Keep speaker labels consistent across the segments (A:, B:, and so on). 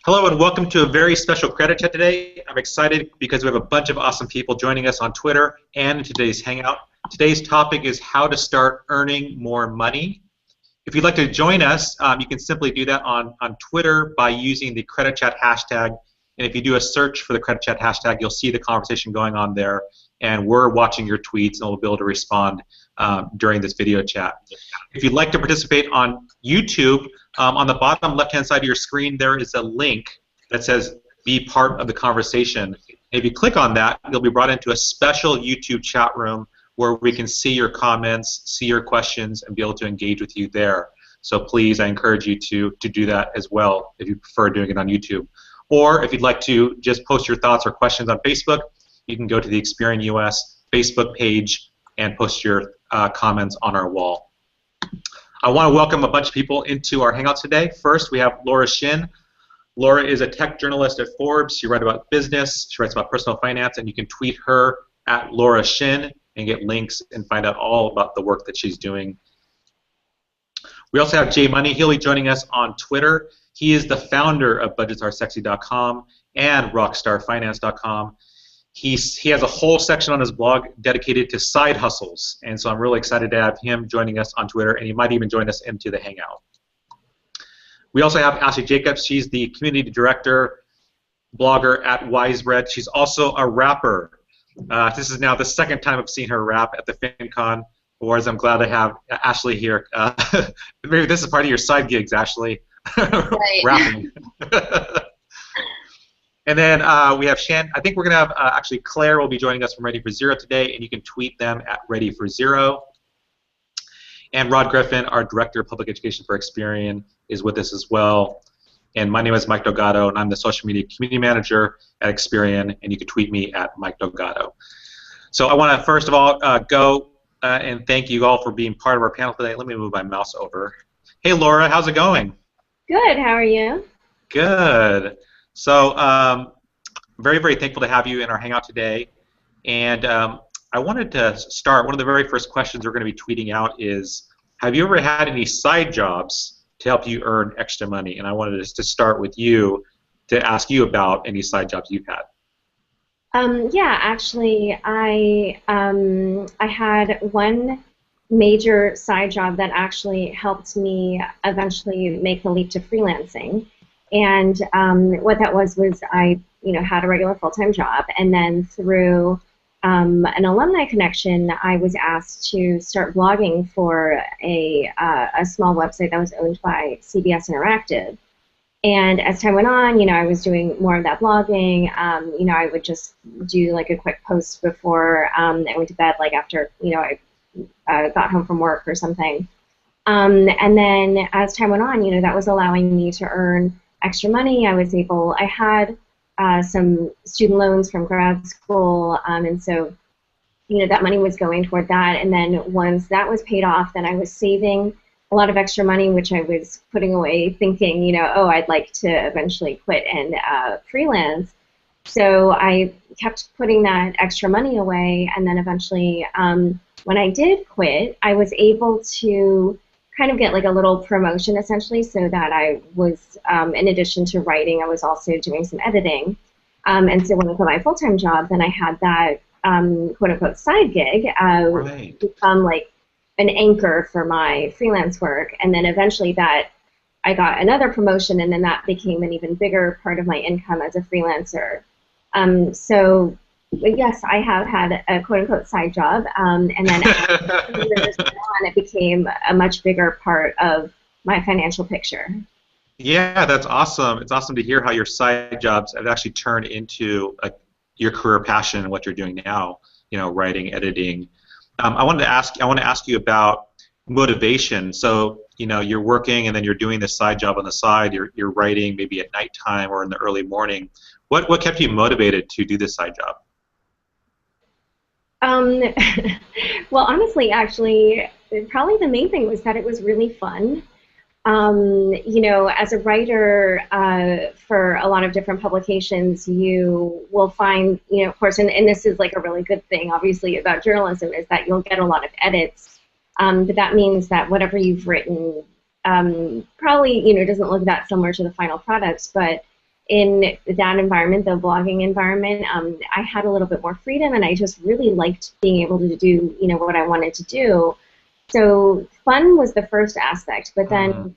A: Hello and welcome to a very special credit chat today. I'm excited because we have a bunch of awesome people joining us on Twitter and in today's Hangout. Today's topic is how to start earning more money. If you'd like to join us, you can simply do that on Twitter by using the credit chat hashtag. And if you do a search for the credit chat hashtag, you'll see the conversation going on there. And we're watching your tweets and we'll be able to respond during this video chat. If you'd like to participate on YouTube, on the bottom left-hand side of your screen, there is a link that says "Be part of the conversation." If you click on that, you'll be brought into a special YouTube chat room where we can see your comments, see your questions, and be able to engage with you there. So please, I encourage you to do that as well if you prefer doing it on YouTube. Or if you'd like to just post your thoughts or questions on Facebook, you can go to the Experian US Facebook page and post your comments on our wall. I want to welcome a bunch of people into our Hangouts today. First, we have Laura Shin. Laura is a tech journalist at Forbes. She writes about business, she writes about personal finance, and you can tweet her at Laura Shin and get links and find out all about the work that she's doing. We also have Jay Money. He'll be joining us on Twitter. He is the founder of BudgetsAreSexy.com and RockstarFinance.com. He has a whole section on his blog dedicated to side hustles, and so I'm really excited to have him joining us on Twitter, and he might even join us into the Hangout. We also have Ashley Jacobs. She's the community director, blogger at WiseBread. She's also a rapper. This is now the second time I've seen her rap at the FinCon Awards. I'm glad to have Ashley here. Maybe this is part of your side gigs, Ashley.
B: Right.
A: Rapping. And then we have Shan. I think we're going to have actually Claire will be joining us from Ready for Zero today, and you can tweet them at Ready for Zero. And Rod Griffin, our Director of Public Education for Experian, is with us as well. And my name is Mike Delgado, and I'm the Social Media Community Manager at Experian, and you can tweet me at Mike Delgado. So I want to first of all go and thank you all for being part of our panel today. Let me move my mouse over. Hey Laura, how's it going?
B: Good, how are you?
A: Good. So very, very thankful to have you in our Hangout today. And I wanted to start, one of the very first questions we're going to be tweeting out is, have you ever had any side jobs to help you earn extra money? And I wanted to start with you to ask you about any side jobs you've had.
B: Yeah, actually, I had one major side job that actually helped me eventually make the leap to freelancing. And what that was I had a regular full-time job, and then through an alumni connection, I was asked to start blogging for a small website that was owned by CBS Interactive. And as time went on, I was doing more of that blogging. I would just do like a quick post before I went to bed, like after I got home from work or something. And then as time went on, that was allowing me to earn extra money. I had some student loans from grad school, and so that money was going toward that. And then once that was paid off, then I was saving a lot of extra money, which I was putting away, thinking, oh, I'd like to eventually quit and freelance. So I kept putting that extra money away, and then eventually, when I did quit, I was able to kind of get like a little promotion essentially, so that I was, in addition to writing, I was also doing some editing. And so when I quit my full-time job, then I had that quote-unquote side gig
A: Right.
B: become like an anchor for my freelance work. And then eventually that I got another promotion, and then that became an even bigger part of my income as a freelancer. So yes, I have had a quote-unquote side job, and then as years went on, it became a much bigger part of my financial picture.
A: Yeah, that's awesome. It's awesome to hear how your side jobs have actually turned into your career passion and what you're doing now. Writing, editing. I want to ask you about motivation. So you're working and then you're doing this side job on the side. You're writing maybe at nighttime or in the early morning. What kept you motivated to do this side job?
B: Well, honestly, actually, probably the main thing was that it was really fun. As a writer for a lot of different publications, you will find, of course, and this is like a really good thing, obviously, about journalism, is that you'll get a lot of edits. But that means that whatever you've written probably, doesn't look that similar to the final product, but in that environment, the blogging environment, I had a little bit more freedom, and I just really liked being able to do, what I wanted to do. So fun was the first aspect, but then,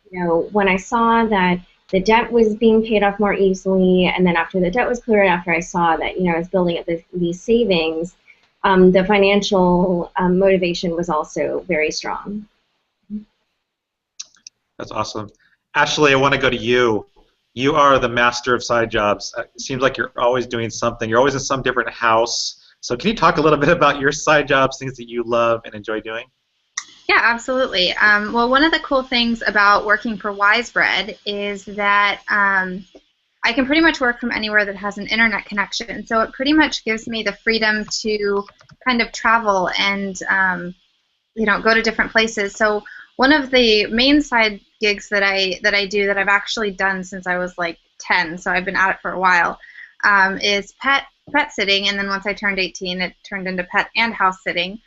B: when I saw that the debt was being paid off more easily, and then after the debt was cleared, after I saw that, I was building up these savings, the financial motivation was also very strong.
A: That's awesome. Ashley, I want to go to you. You are the master of side jobs. It seems like you're always doing something. You're always in some different house. So can you talk a little bit about your side jobs, things that you love and enjoy doing?
C: Yeah, absolutely. Well, one of the cool things about working for WiseBread is that I can pretty much work from anywhere that has an internet connection. So it pretty much gives me the freedom to kind of travel and go to different places. So one of the main side gigs that I do that I've actually done since I was like 10, so I've been at it for a while, is pet sitting. And then once I turned 18, it turned into pet and house sitting.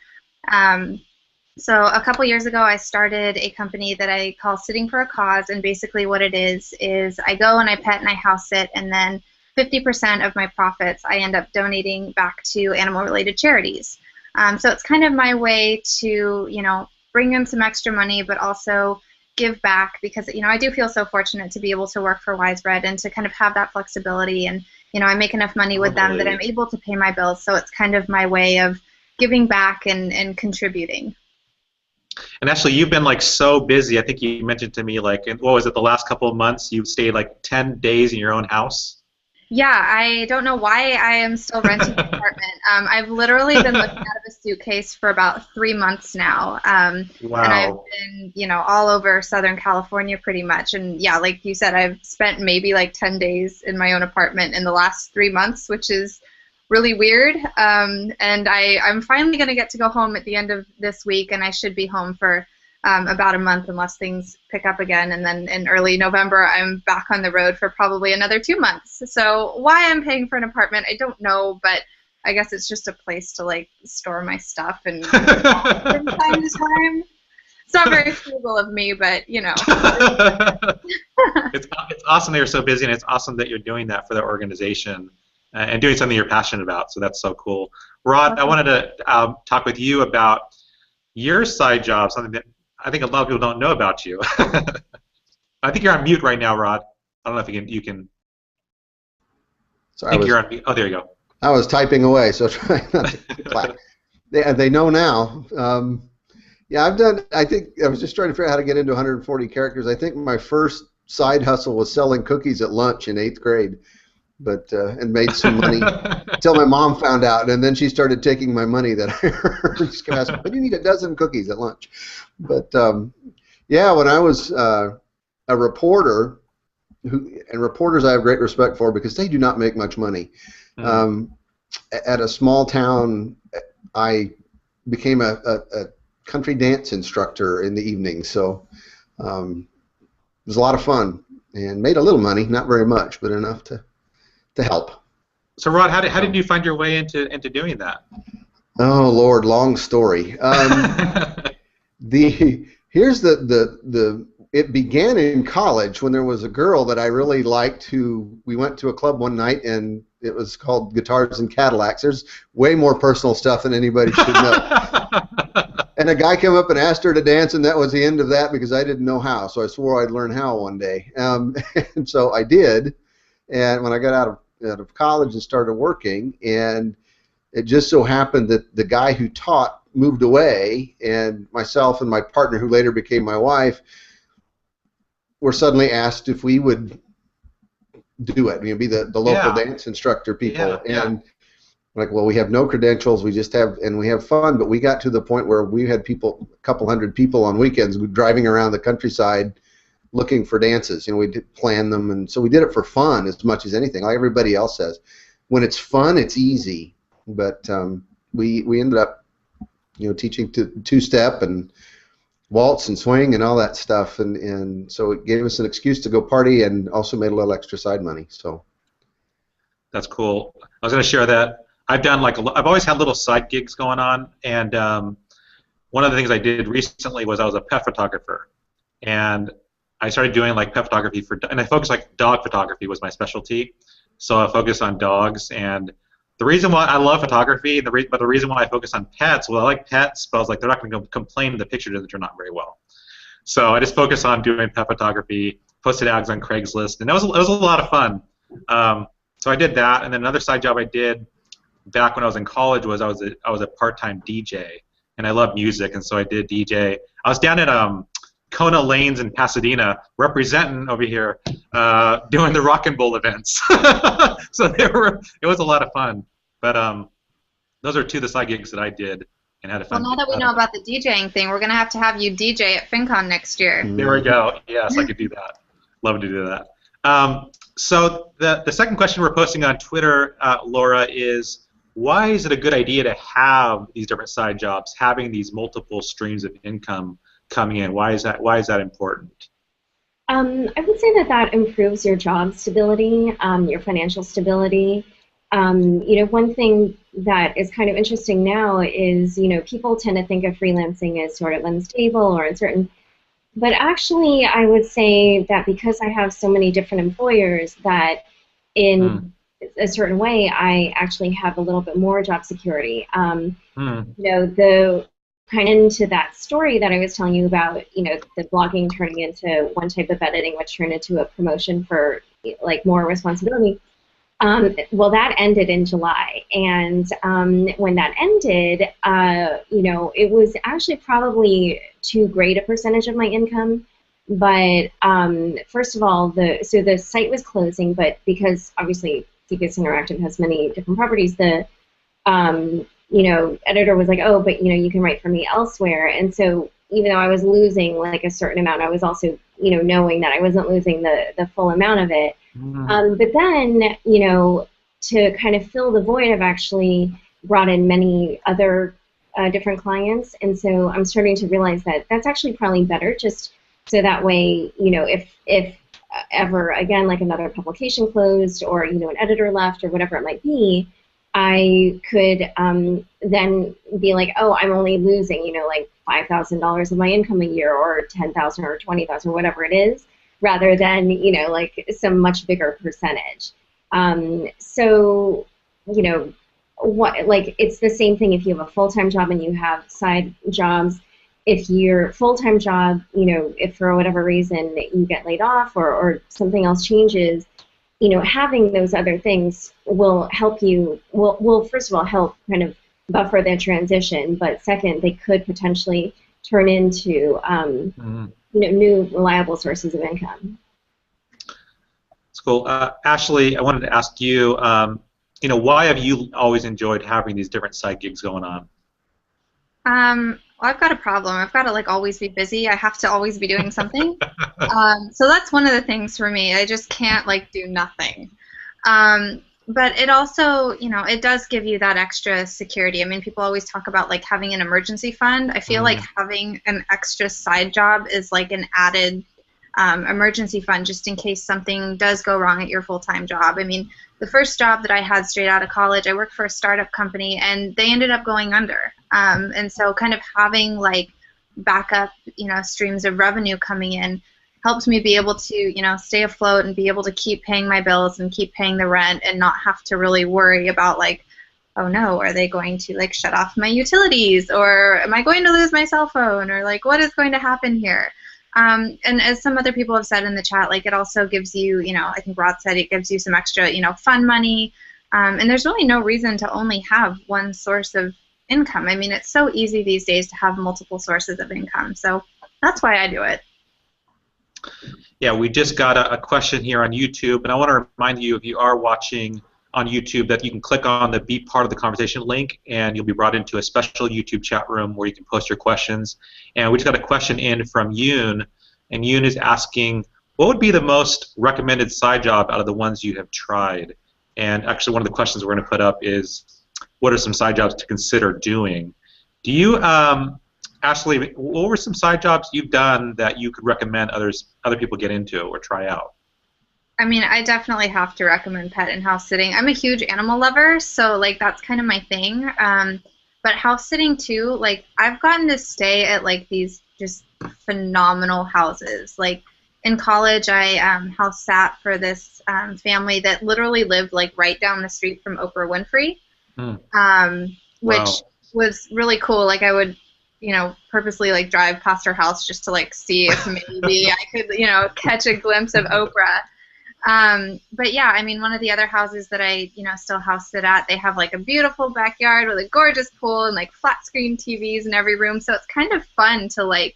C: So a couple years ago, I started a company that I call Sitting for a Cause, and basically what it is I go and I pet and I house sit, and then 50% of my profits I end up donating back to animal-related charities. So it's kind of my way to, bring in some extra money, but also give back, because, I do feel so fortunate to be able to work for WiseBread and to kind of have that flexibility, and, I make enough money with them that I'm able to pay my bills, so it's kind of my way of giving back and contributing.
A: And actually, you've been like so busy. I think you mentioned to me, like, what was it, the last couple of months, you've stayed like 10 days in your own house?
C: Yeah, I don't know why I am still renting an apartment. I've literally been living out of a suitcase for about 3 months now.
A: Wow.
C: And I've been, all over Southern California pretty much. And yeah, like you said, I've spent maybe like 10 days in my own apartment in the last 3 months, which is really weird. And I'm finally going to get to go home at the end of this week, and I should be home for about a month unless things pick up again. And then in early November, I'm back on the road for probably another 2 months. So why I'm paying for an apartment, I don't know, but I guess it's just a place to like store my stuff and from time to time. It's not very frugal of me, but
A: It's awesome that you're so busy, and it's awesome that you're doing that for the organization and doing something you're passionate about. So that's so cool. Rod, I wanted to talk with you about your side job, something that I think a lot of people don't know about you. I think you're on mute right now, Rod. I don't know if you can.
D: Sorry,
A: I think you're on mute. Oh, there you go.
D: I was typing away, so trying not to clap. They know now. Yeah, I think I was just trying to figure out how to get into 140 characters. I think my first side hustle was selling cookies at lunch in 8th grade, and made some money until my mom found out, and then she started taking my money that I earned. She kept asking, "Why do you need a dozen cookies at lunch?" But yeah, when I was a reporter, and reporters I have great respect for because they do not make much money. At a small town, I became a country dance instructor in the evening, so it was a lot of fun and made a little money, not very much, but enough to help.
A: So Rod, how did you find your way into doing that?
D: Oh Lord, long story. It began in college when there was a girl that I really liked we went to a club one night, and it was called Guitars and Cadillacs. There's way more personal stuff than anybody should know. And a guy came up and asked her to dance, and that was the end of that because I didn't know how. So I swore I'd learn how one day. And so I did. And when I got out of college and started working, and it just so happened that the guy who taught moved away, and myself and my partner, who later became my wife, were suddenly asked if we would do it, be the local dance instructor people. And like, well, we have no credentials, we have fun, but we got to the point where we had a couple hundred people on weekends driving around the countryside looking for dances. We did plan them, and so we did it for fun as much as anything, like everybody else says. When it's fun, it's easy. But we ended up, teaching two-step and waltz and swing and all that stuff, and so it gave us an excuse to go party and also made a little extra side money. So
A: that's cool. I was going to share that I've always had little side gigs going on, and one of the things I did recently was I was a pet photographer, and I started doing like pet photography and I focused like dog photography was my specialty. So I focused on dogs, and the reason why I love photography, but the reason why I focus on pets, well, I like pets, but I was like, they're not going to complain if the picture doesn't turn out very well. So I just focused on doing pet photography, posted ads on Craigslist, and it was a lot of fun. So I did that, and then another side job I did back when I was in college was I was a part-time DJ, and I love music, and so I did DJ. I was down at Kona Lanes in Pasadena, representing over here, doing the Rock and Roll events. So it was a lot of fun. But those are two of the side gigs that I did and had a fun.
C: Well, now that we know about the DJing thing, we're gonna have to have you DJ at FinCon next year.
A: There we go. Yes, I could do that. Love to do that. So the second question we're posting on Twitter, Laura, is why is it a good idea to have these different side jobs, having these multiple streams of income coming in? Why is that important?
B: I would say that improves your job stability, your financial stability. One thing that is kind of interesting now is, people tend to think of freelancing as sort of unstable or uncertain. But actually, I would say that because I have so many different employers, that in a certain way, I actually have a little bit more job security. The kind of into that story that I was telling you about, the blogging turning into one type of editing, which turned into a promotion for like more responsibility. Well, that ended in July, and when that ended, it was actually probably too great a percentage of my income. But first of all, the site was closing, but because obviously CPS Interactive has many different properties, the editor was like, oh, but you can write for me elsewhere, and so even though I was losing like a certain amount, I was also knowing that I wasn't losing the full amount of it. But then, to kind of fill the void, I've actually brought in many other different clients, and so I'm starting to realize that that's actually probably better, just so that way, if ever again like another publication closed or an editor left or whatever it might be, I could then be like, oh, I'm only losing like $5,000 of my income a year, or $10,000 or $20,000, whatever it is, rather than like some much bigger percentage. So it's the same thing if you have a full-time job and you have side jobs. If your full-time job, if for whatever reason you get laid off or something else changes, having those other things will help you. Will first of all help kind of buffer the transition, but second, they could potentially turn into new reliable sources of income.
A: That's cool. Ashley, I wanted to ask you, why have you always enjoyed having these different side gigs going on?
C: Well, I've got a problem. I've got to always be busy. I have to always be doing something. So that's one of the things for me. I just can't do nothing. But it also, it does give you that extra security. I mean, people always talk about having an emergency fund. I feel like having an extra side job is like an added emergency fund just in case something does go wrong at your full-time job. I mean, the first job that I had straight out of college, I worked for a startup company, and they ended up going under. And so kind of having backup, streams of revenue coming in helped me be able to, stay afloat and be able to keep paying my bills and keep paying the rent and not have to really worry about oh no, are they going to shut off my utilities, or am I going to lose my cell phone, or what is going to happen here? And as some other people have said in the chat, it also gives you, I think Rod said it gives you some extra, fun money. And there's really no reason to only have one source of income. I mean, it's so easy these days to have multiple sources of income. So that's why I do it.
A: Yeah, we just got a question here on YouTube, and I want to remind you, if you are watching on YouTube, that you can click on the Be Part of the Conversation link, and you'll be brought into a special YouTube chat room where you can post your questions. And we just got a question in from Yoon, and Yoon is asking, what would be the most recommended side job out of the ones you have tried? And actually, one of the questions we're going to put up is, what are some side jobs to consider doing? Do you, Ashley, what were some side jobs you've done that you could recommend other people get into or try out?
C: I mean, I definitely have to recommend pet and house sitting. I'm a huge animal lover, so that's kind of my thing. But house sitting too, I've gotten to stay at these just phenomenal houses. in college, I house sat for this family that literally lived like right down the street from Oprah Winfrey, which
A: Wow.
C: was really cool. Like I would, purposely like drive past her house just to like see if maybe I could, catch a glimpse of Oprah. But yeah, I mean, one of the other houses that I, still house sit at, they have like a beautiful backyard with a gorgeous pool and like flat screen TVs in every room. So it's kind of fun to like,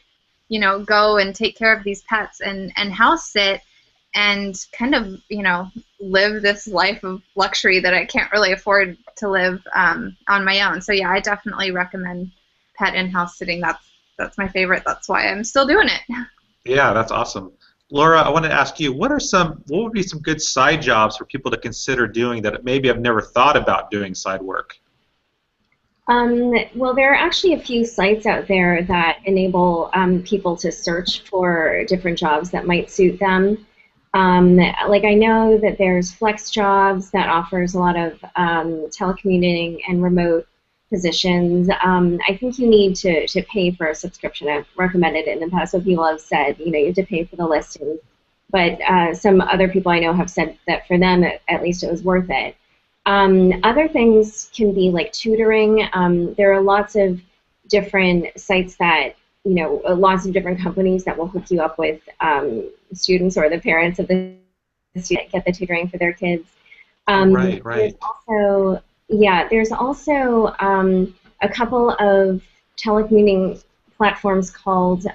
C: go and take care of these pets and house sit and kind of, live this life of luxury that I can't really afford to live on my own. So yeah, I definitely recommend pet and house sitting. That's my favorite. That's why I'm still doing it.
A: Yeah, that's awesome. Laura, I wanted to ask you, what would be some good side jobs for people to consider doing that maybe have never thought about doing side work?
B: Well, there are actually a few sites out there that enable people to search for different jobs that might suit them. Like I know that there's FlexJobs that offers a lot of telecommuting and remote positions. I think you need to pay for a subscription. I've recommended it in the past. So people have said, you have to pay for the listings. But some other people I know have said that for them, at least it was worth it. Other things can be like tutoring. There are lots of different sites that, lots of different companies that will hook you up with students or the parents of the student get the tutoring for their kids.
A: Right.
B: There's also a couple of telecommuting platforms called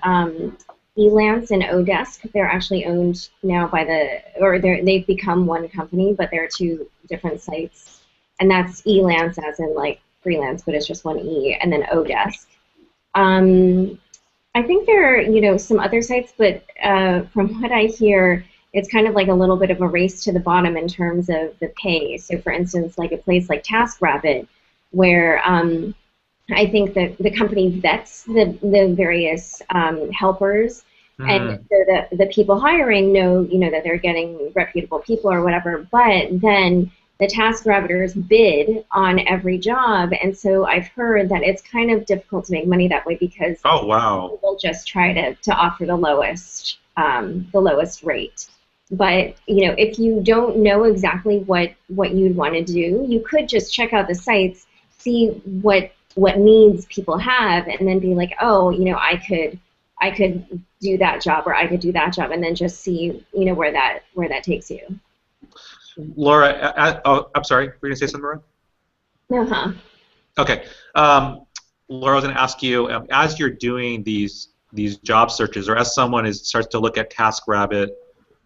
B: Elance and Odesk. They're actually owned now by they've become one company, but there are two different sites, and that's Elance as in like freelance, but it's just one E, and then Odesk. I think there are some other sites, but from what I hear, it's kind of like a little bit of a race to the bottom in terms of the pay. So for instance, like a place like TaskRabbit, where I think that the company vets the various helpers, and so the people hiring know that they're getting reputable people or whatever, but then the TaskRabbiters bid on every job, and so I've heard that it's kind of difficult to make money that way because people just try to offer the lowest rate. But if you don't know exactly what you'd want to do, you could just check out the sites, see what needs people have, and then be like, oh, I could do that job, or I could do that job, and then just see where that takes you.
A: Laura, I'm sorry, were you going to say something, Laura? Okay. Laura, I was going to ask you, as you're doing these job searches, or as someone starts to look at TaskRabbit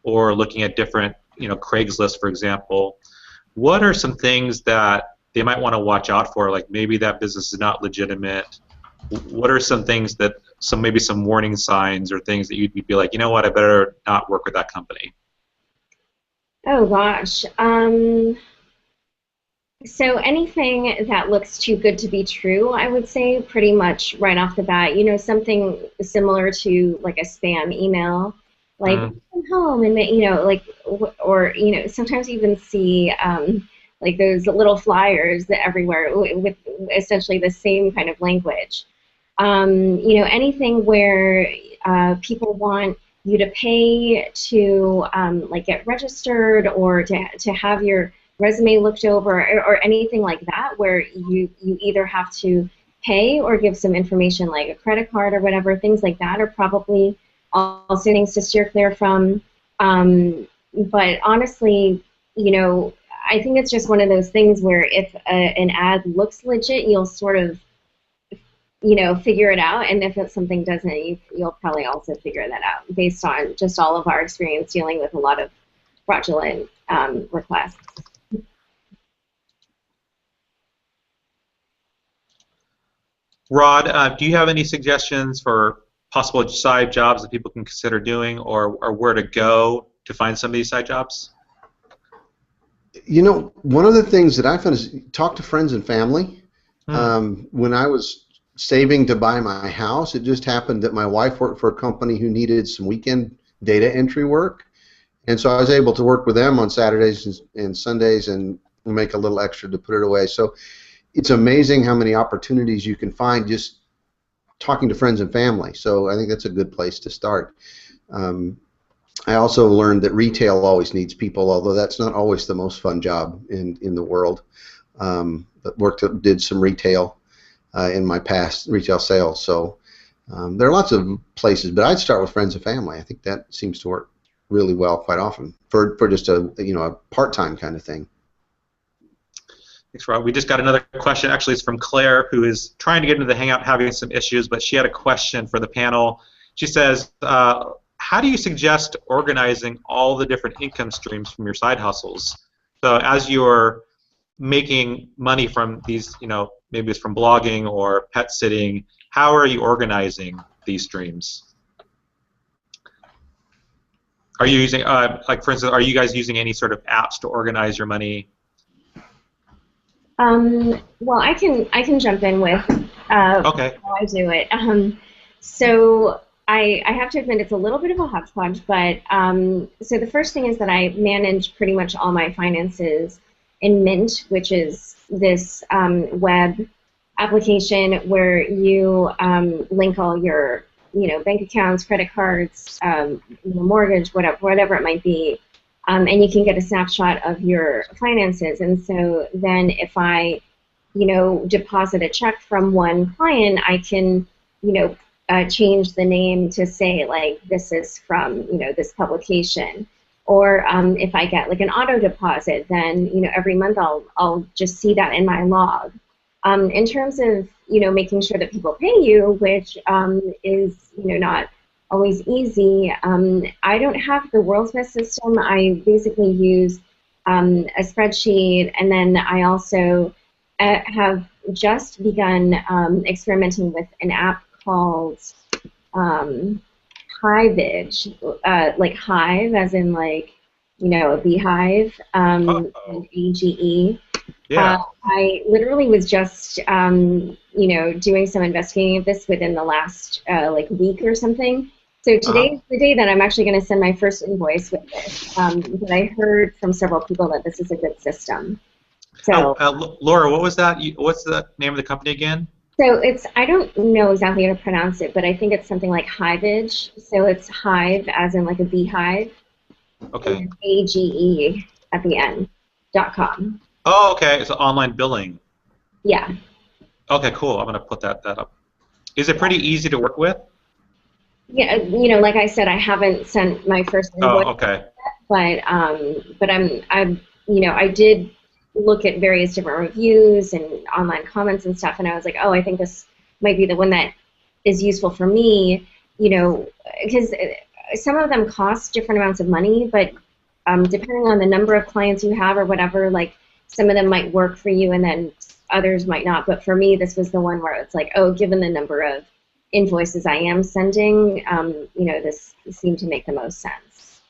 A: or looking at different, Craigslist, for example, what are some things that they might want to watch out for? Like maybe that business is not legitimate. What are some things maybe some warning signs or things that you'd be like, you know what, I better not work with that company?
B: Oh gosh. So anything that looks too good to be true, I would say pretty much right off the bat, something similar to like a spam email, like come home and or sometimes even see like those little flyers that everywhere with essentially the same kind of language. Anything where people want you to pay to like get registered or to have your resume looked over or anything like that, where you either have to pay or give some information like a credit card or whatever. Things like that are probably also things to steer clear from. But honestly, I think it's just one of those things where if an ad looks legit, you'll sort of figure it out, and if something doesn't, you'll probably also figure that out based on just all of our experience dealing with a lot of fraudulent requests.
A: Rod, do you have any suggestions for possible side jobs that people can consider doing, or where to go to find some of these side jobs?
D: One of the things that I found is talk to friends and family. When I was saving to buy my house, it just happened that my wife worked for a company who needed some weekend data entry work, and so I was able to work with them on Saturdays and Sundays and make a little extra to put it away. So it's amazing how many opportunities you can find just talking to friends and family. So I think that's a good place to start. I also learned that retail always needs people, although that's not always the most fun job in the world. But did some retail in my past, retail sales. So there are lots of places, but I'd start with friends and family. I think that seems to work really well quite often for just a a part-time kind of thing.
A: Thanks, Rob. We just got another question. Actually, it's from Claire, who is trying to get into the Hangout, having some issues, but she had a question for the panel. She says, how do you suggest organizing all the different income streams from your side hustles? So as you're making money from these, maybe it's from blogging or pet sitting, how are you organizing these streams? Are you using, like for instance, are you guys using any sort of apps to organize your money?
B: Well, I can jump in with
A: okay.
B: how I do it. So I have to admit it's a little bit of a hodgepodge, but so the first thing is that I manage pretty much all my finances in Mint, which is this web application where you link all your bank accounts, credit cards, mortgage, whatever it might be. And you can get a snapshot of your finances. And so then if I, deposit a check from one client, I can, change the name to say, like, this is from, this publication. Or if I get, like, an auto deposit, then, every month I'll just see that in my log. In terms of, making sure that people pay you, which is, not always easy. I don't have the world's best system. I basically use a spreadsheet, and then I also have just begun experimenting with an app called Hivage, like Hive, as in like a beehive, and AGE.
A: Yeah.
B: I literally was just doing some investigating of this within the last like week or something. So today's the day that I'm actually going to send my first invoice with this, because I heard from several people that this is a good system. So,
A: Laura, what was that? What's the name of the company again?
B: So I don't know exactly how to pronounce it, but I think it's something like Hivage. So it's Hive, as in like a beehive.
A: Okay.
B: And AGE at the end, .com.
A: Oh, okay. It's online billing.
B: Yeah.
A: Okay, cool. I'm going to put that up. Is it pretty easy to work with?
B: Yeah, like I said, I haven't sent my first invoice.
A: Oh, okay.
B: But I did look at various different reviews and online comments and stuff, and I was like, oh, I think this might be the one that is useful for me, because some of them cost different amounts of money, but depending on the number of clients you have or whatever, like some of them might work for you and then others might not. But for me, this was the one where it's like, oh, given the number of invoices I am sending, this seemed to make the most sense.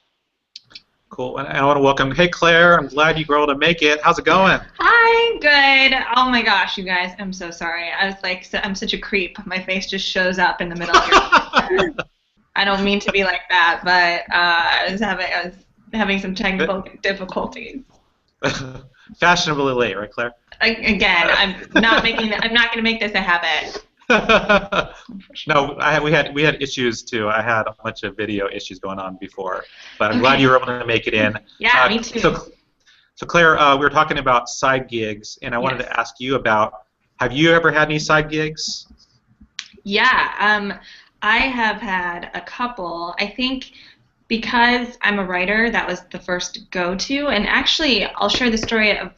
A: Cool. And I want to welcome, hey Claire, I'm glad you were able to make it. How's it going?
E: Hi, good. Oh my gosh, you guys, I'm so sorry. I was like, I'm such a creep. My face just shows up in the middle of your I don't mean to be like that, but I was having some technical difficulties.
A: Fashionably late, right, Claire?
E: Again, I'm not going to make this a habit.
A: No, we had issues too. I had a bunch of video issues going on before, but I'm glad you were able to make it in.
E: Yeah, me too.
A: So Claire, we were talking about side gigs, and I wanted to ask you about, have you ever had any side gigs?
E: Yeah, I have had a couple. I think because I'm a writer, that was the first go-to, and actually I'll share the story of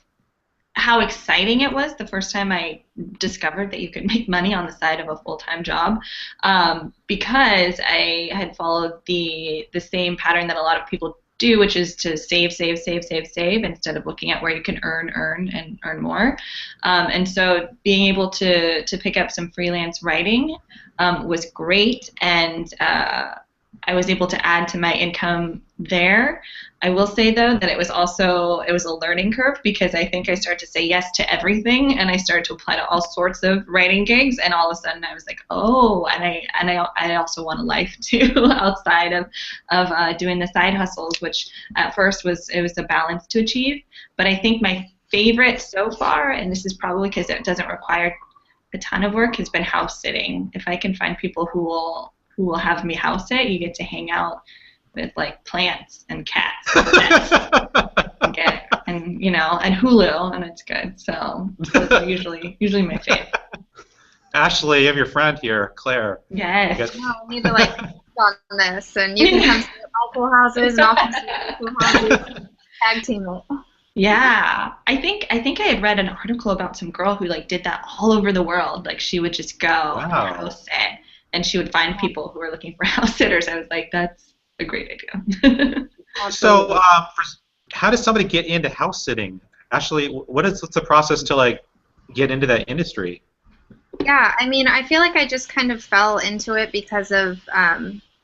E: how exciting it was the first time I discovered that you could make money on the side of a full-time job, because I had followed the same pattern that a lot of people do, which is to save instead of looking at where you can earn more. And so being able to pick up some freelance writing was great, and I was able to add to my income there. I will say, though, that it was a learning curve, because I think I started to say yes to everything, and I started to apply to all sorts of writing gigs, and all of a sudden I was like, oh, and I also want a life too outside of doing the side hustles, which at first was a balance to achieve. But I think my favorite so far, and this is probably because it doesn't require a ton of work, has been house sitting. If I can find people who will have me house sit, you get to hang out with like plants and cats and pets and Hulu, and it's good. So those are usually my favorite.
A: Ashley, you have your friend here, Claire.
E: Yes.
C: No, I need to on this, and you can come to multiple houses and I'll come to multiple houses. Tag team it.
E: Yeah, I think I had read an article about some girl who did that all over the world. Like she would just go and house sit, and she would find people who were looking for house sitters. I was like, that's a great idea.
A: So, how does somebody get into house sitting? Ashley, what's the process to get into that industry?
C: Yeah, I mean, I feel like I just kind of fell into it because of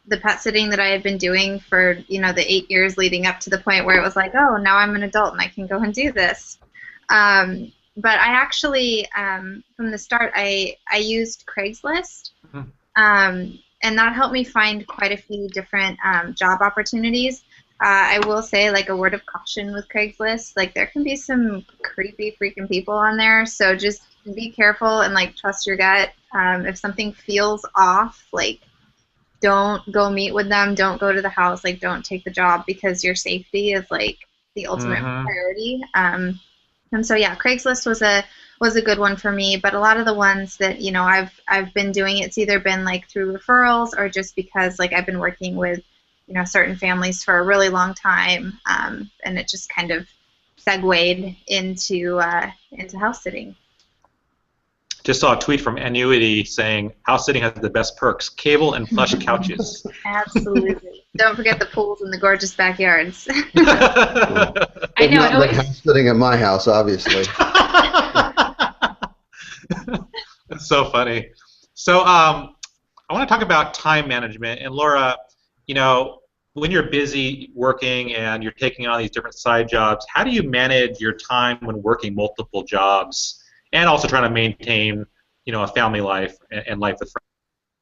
C: the pet sitting that I had been doing for, the 8 years leading up to the point where it was like, oh, now I'm an adult and I can go and do this. But I actually, from the start, I used Craigslist, and that helped me find quite a few different job opportunities. I will say, a word of caution with Craigslist, there can be some creepy freaking people on there, so just be careful and trust your gut. If something feels off, don't go meet with them, don't go to the house, don't take the job, because your safety is the ultimate priority. And so yeah, Craigslist was a good one for me, but a lot of the ones that I've been doing, it's either been through referrals or just because I've been working with certain families for a really long time, and it just kind of segued into house sitting.
A: Just saw a tweet from Annuity saying house sitting has the best perks: cable and plush couches.
C: Absolutely. Don't forget the pools and the gorgeous backyards.
E: I know.
D: Not house sitting at my house, obviously.
A: That's so funny. So I want to talk about time management. And Laura, when you're busy working and you're taking on these different side jobs, how do you manage your time when working multiple jobs and also trying to maintain, a family life and life with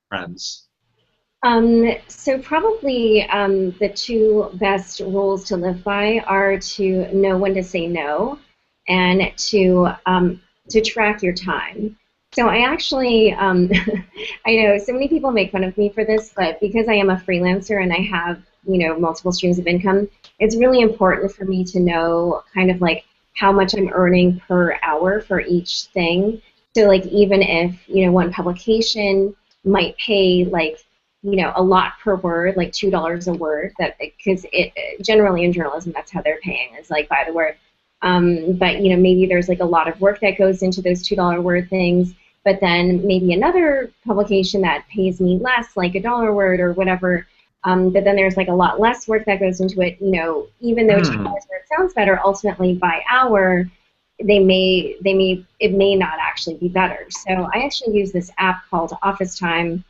A: friends?
B: So probably the two best rules to live by are to know when to say no, and to track your time. So I actually, I know so many people make fun of me for this, but because I am a freelancer and I have, multiple streams of income, it's really important for me to know kind of how much I'm earning per hour for each thing. So even if, one publication might pay a lot per word, $2 a word, that because it generally in journalism that's how they're paying, is by the word. But maybe there's a lot of work that goes into those $2 word things, but then maybe another publication that pays me less, $1 word or whatever. But then there's a lot less work that goes into it. Even though $2 word sounds better, ultimately by hour, it may not actually be better. So I actually use this app called Office Time,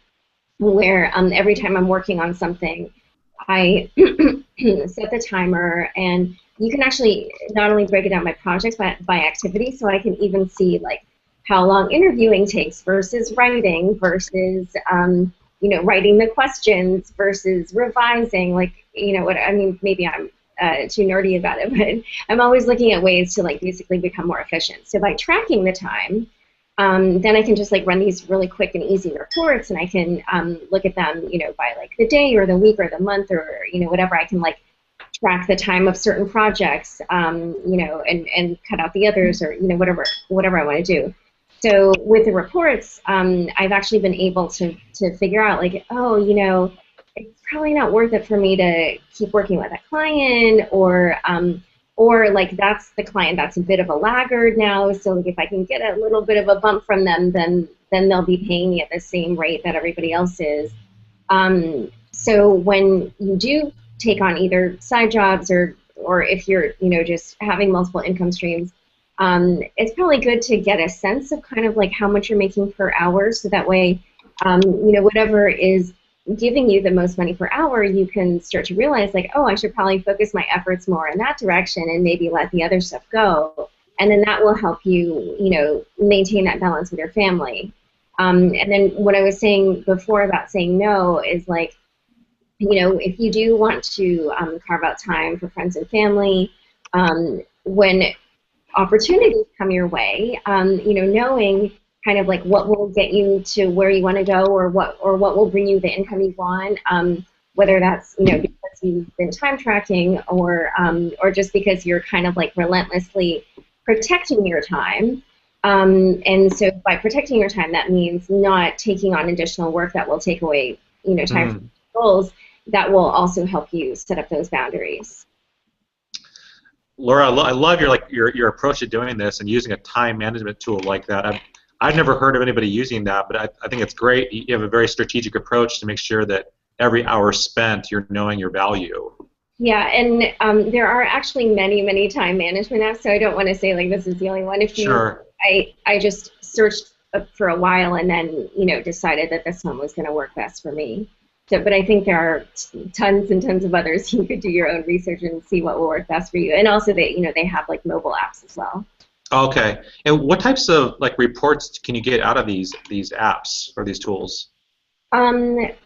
B: where every time I'm working on something, I set the timer, and you can actually not only break it down by projects, but by activity, so I can even see how long interviewing takes versus writing versus writing the questions versus revising. Maybe I'm too nerdy about it, but I'm always looking at ways to basically become more efficient. So by tracking the time, then I can just run these really quick and easy reports, and I can look at them, by the day or the week or the month or whatever. I can track the time of certain projects, and cut out the others, or whatever I want to do. So with the reports, I've actually been able to figure out it's probably not worth it for me to keep working with a client, or that's the client that's a bit of a laggard now. So if I can get a little bit of a bump from them, then they'll be paying me at the same rate that everybody else is. So when you do take on either side jobs or if you're just having multiple income streams, it's probably good to get a sense of kind of how much you're making per hour, so that way, whatever is giving you the most money per hour, you can start to realize oh, I should probably focus my efforts more in that direction and maybe let the other stuff go, and then that will help you, maintain that balance with your family. And then what I was saying before about saying no is if you do want to carve out time for friends and family, when opportunities come your way, knowing kind of what will get you to where you want to go, or what will bring you the income you want, whether that's because you've been time tracking, or just because you're kind of like relentlessly protecting your time. And so by protecting your time, that means not taking on additional work that will take away, time from goals. That will also help you set up those boundaries.
A: Laura, I love your approach to doing this and using a time management tool like that. I've never heard of anybody using that, but I think it's great. You have a very strategic approach to make sure that every hour spent, you're knowing your value.
B: Yeah, and there are actually many, many time management apps, so I don't want to say like this is the only one.
A: Sure.
B: I just searched for a while and then decided that this one was going to work best for me. So, but I think there are tons and tons of others. You could do your own research and see what will work best for you. And also they have like mobile apps as well.
A: Okay. And what types of like reports can you get out of these apps or these tools?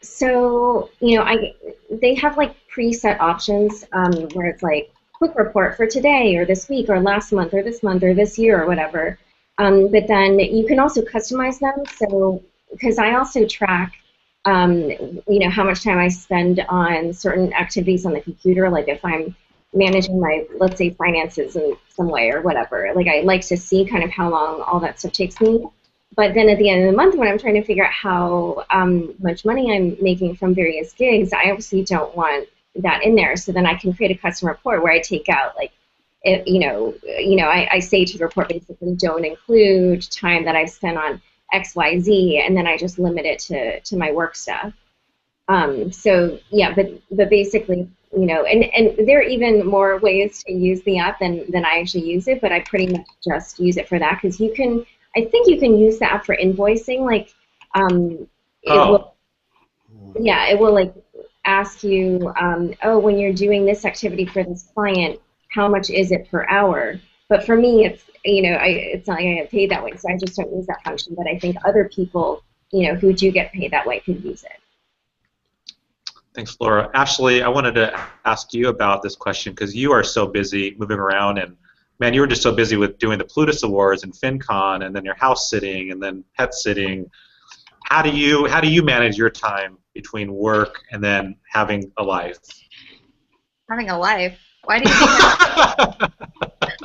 B: So they have like preset options where it's like quick report for today or this week or last month or this year or whatever. But then you can also customize them. So because I also track how much time I spend on certain activities on the computer, like if I'm managing my, let's say, finances in some way or whatever. Like I like to see kind of how long all that stuff takes me. But then at the end of the month, when I'm trying to figure out how much money I'm making from various gigs, I obviously don't want that in there. So then I can create a custom report where I take out like, I say to the report basically don't include time that I've spent on XYZ, and then I just limit it to my work stuff. So yeah, but basically, and there are even more ways to use the app than I actually use it, but I pretty much just use it for that because I think you can use the app for invoicing, like it will like ask you, when you're doing this activity for this client, how much is it per hour? But for me, it's it's not like I get paid that way, so I just don't use that function. But I think other people, who do get paid that way, could use it.
A: Thanks, Laura. Ashley, I wanted to ask you about this question because you are so busy moving around, and man, you were just so busy with doing the Plutus Awards and FinCon, and then your house sitting, and then pet sitting. How do you manage your time between work and then having a life?
C: Having a life? Why do you think that?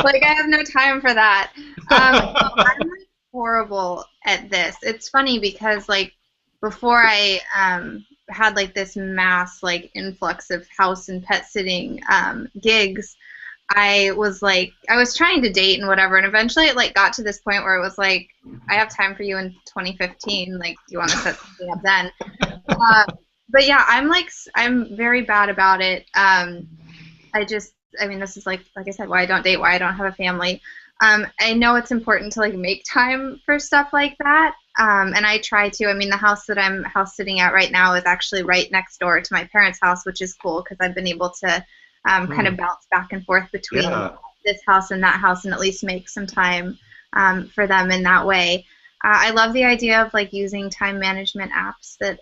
C: Like, I have no time for that. I'm like horrible at this. It's funny because like before I had like this mass like influx of house and pet sitting gigs, I was trying to date and whatever, and eventually it like got to this point where it was like, I have time for you in 2015. Like, do you want to set something up then? But yeah, I'm very bad about it. This is like I said, why I don't date, why I don't have a family. I know it's important to like make time for stuff like that, and I try to. I mean, the house that I'm house sitting at right now is actually right next door to my parents' house, which is cool because I've been able to kind of bounce back and forth between this house and that house, and at least make some time for them in that way. I love the idea of like using time management apps that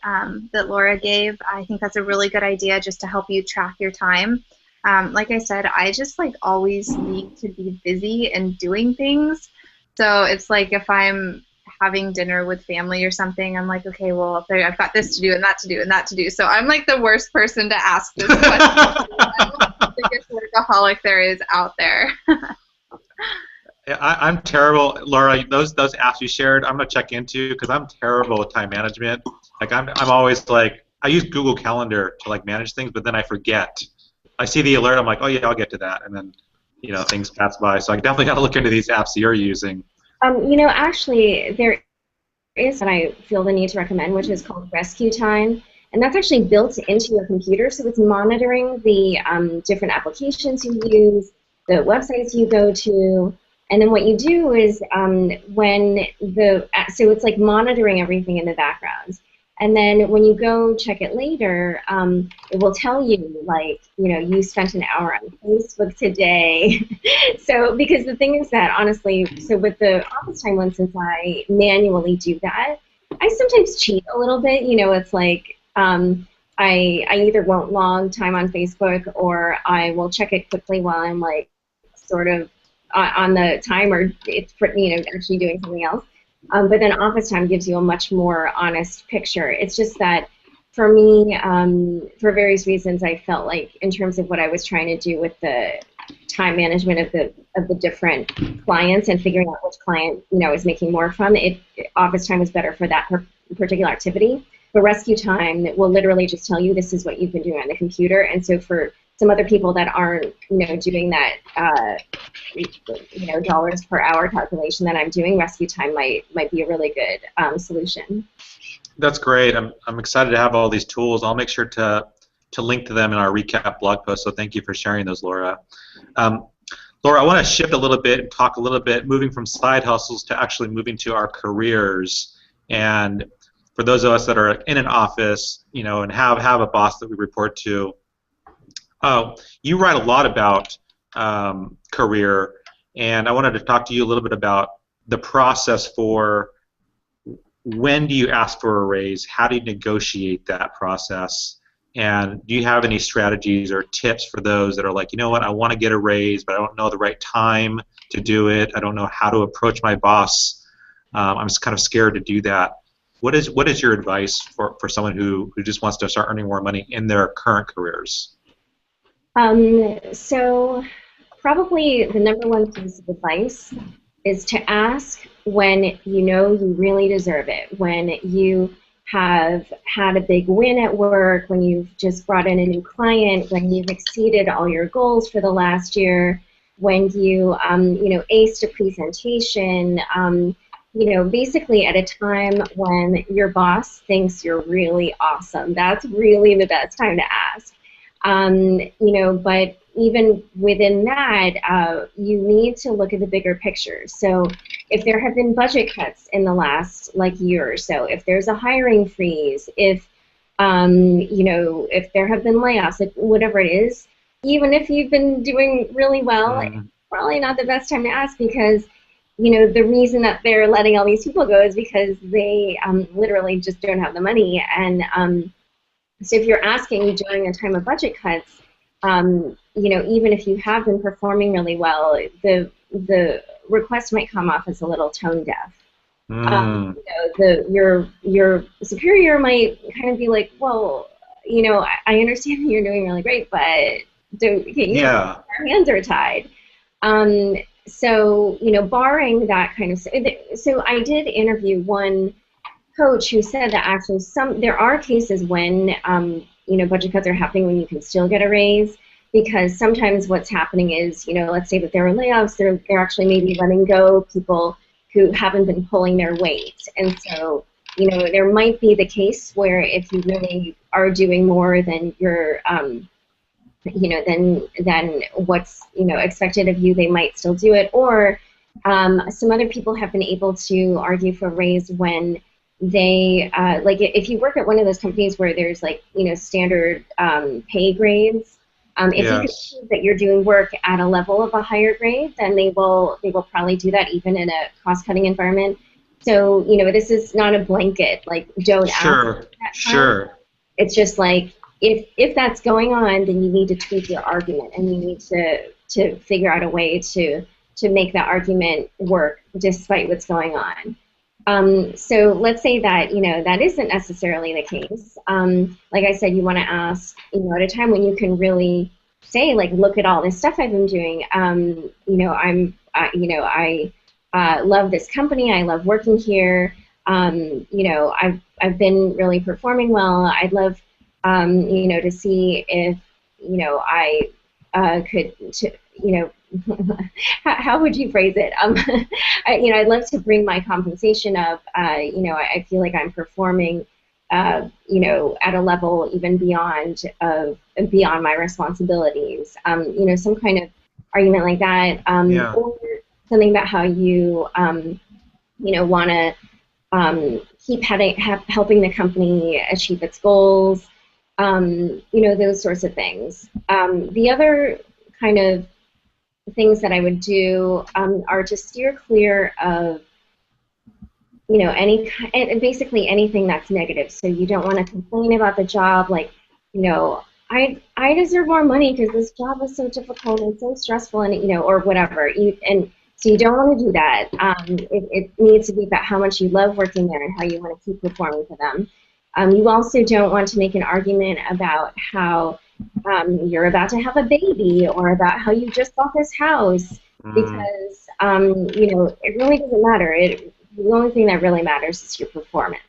C: Laura gave. I think that's a really good idea just to help you track your time. Like I said, I just like always need to be busy and doing things. So it's like if I'm having dinner with family or something, I'm like, okay, well, I've got this to do and that to do and that to do. So I'm like the worst person to ask this question. I'm the biggest workaholic there is out there.
A: I'm terrible, Laura. Those apps you shared, I'm gonna check into because I'm terrible with time management. Like I'm always like, I use Google Calendar to like manage things, but then I forget. I see the alert, I'm like, oh yeah, I'll get to that, and then things pass by. So I definitely got to look into these apps that you're using.
B: Actually, there is what I feel the need to recommend, which is called Rescue Time, and that's actually built into your computer, so it's monitoring the different applications you use, the websites you go to, and then what you do is so it's like monitoring everything in the background. And then when you go check it later, it will tell you, like, you spent an hour on Facebook today. So, because the thing is that, honestly, so with the office time one, since I manually do that, I sometimes cheat a little bit. It's like I either won't log time on Facebook or I will check it quickly while I'm, like, sort of on the timer. It's, actually doing something else. But then office time gives you a much more honest picture. It's just that for me, for various reasons, I felt like in terms of what I was trying to do with the time management of the different clients and figuring out which client is making more from it, office time was better for that particular activity. But rescue time will literally just tell you this is what you've been doing on the computer, and so for some other people that aren't doing that dollars per hour calculation that I'm doing, rescue time might be a really good solution.
A: That's great. I'm excited to have all these tools. I'll make sure to link to them in our recap blog post, so thank you for sharing those, Laura. Laura, I want to shift a little bit and talk a little bit, moving from side hustles to actually moving to our careers. And for those of us that are in an office, and have a boss that we report to, you write a lot about career, and I wanted to talk to you a little bit about the process for when do you ask for a raise, how do you negotiate that process, and do you have any strategies or tips for those that are like, what, I want to get a raise, but I don't know the right time to do it, I don't know how to approach my boss, I'm just kind of scared to do that. What is your advice for someone who just wants to start earning more money in their current careers?
B: So probably the number one piece of advice is to ask when you really deserve it, when you have had a big win at work, when you've just brought in a new client, when you've exceeded all your goals for the last year, when you aced a presentation, basically at a time when your boss thinks you're really awesome. That's really the best time to ask. But even within that, you need to look at the bigger picture. So if there have been budget cuts in the last year or so, if there's a hiring freeze, if if there have been layoffs, whatever it is, even if you've been doing really well, it's probably not the best time to ask, because the reason that they're letting all these people go is because they literally just don't have the money. And so if you're asking during a time of budget cuts, even if you have been performing really well, the request might come off as a little tone deaf. Your superior might kind of be like, well, I understand that you're doing really great, but our hands are tied. So barring that kind of, so I did interview one coach who said that actually there are cases when budget cuts are happening when you can still get a raise, because sometimes what's happening is let's say that there are layoffs, they're actually maybe letting go people who haven't been pulling their weight, and so there might be the case where if you really are doing more than your than what's expected of you, they might still do it. Or some other people have been able to argue for a raise when they if you work at one of those companies where there's standard pay grades, if you can prove that you're doing work at a level of a higher grade, then they will probably do that even in a cost-cutting environment. So this is not a blanket don't ask.
A: Sure.
B: It's just if that's going on, then you need to tweak your argument, and you need to figure out a way to make that argument work despite what's going on. So let's say that that isn't necessarily the case. Like I said, you want to ask at a time when you can really say look at all this stuff I've been doing. I love this company. I love working here. I've been really performing well. I'd love to see if I could how would you phrase it? I'd love to bring my compensation up. I feel like I'm performing, at a level even beyond my responsibilities. Some kind of argument like that, or something about how you, want to keep helping the company achieve its goals. Those sorts of things. The other kind of things that I would do are to steer clear of, basically anything that's negative. So you don't want to complain about the job, I deserve more money because this job is so difficult and so stressful, and or whatever. So you don't want to do that. It needs to be about how much you love working there and how you want to keep performing for them. You also don't want to make an argument about how you're about to have a baby or about how you just bought this house because, it really doesn't matter. The only thing that really matters is your performance.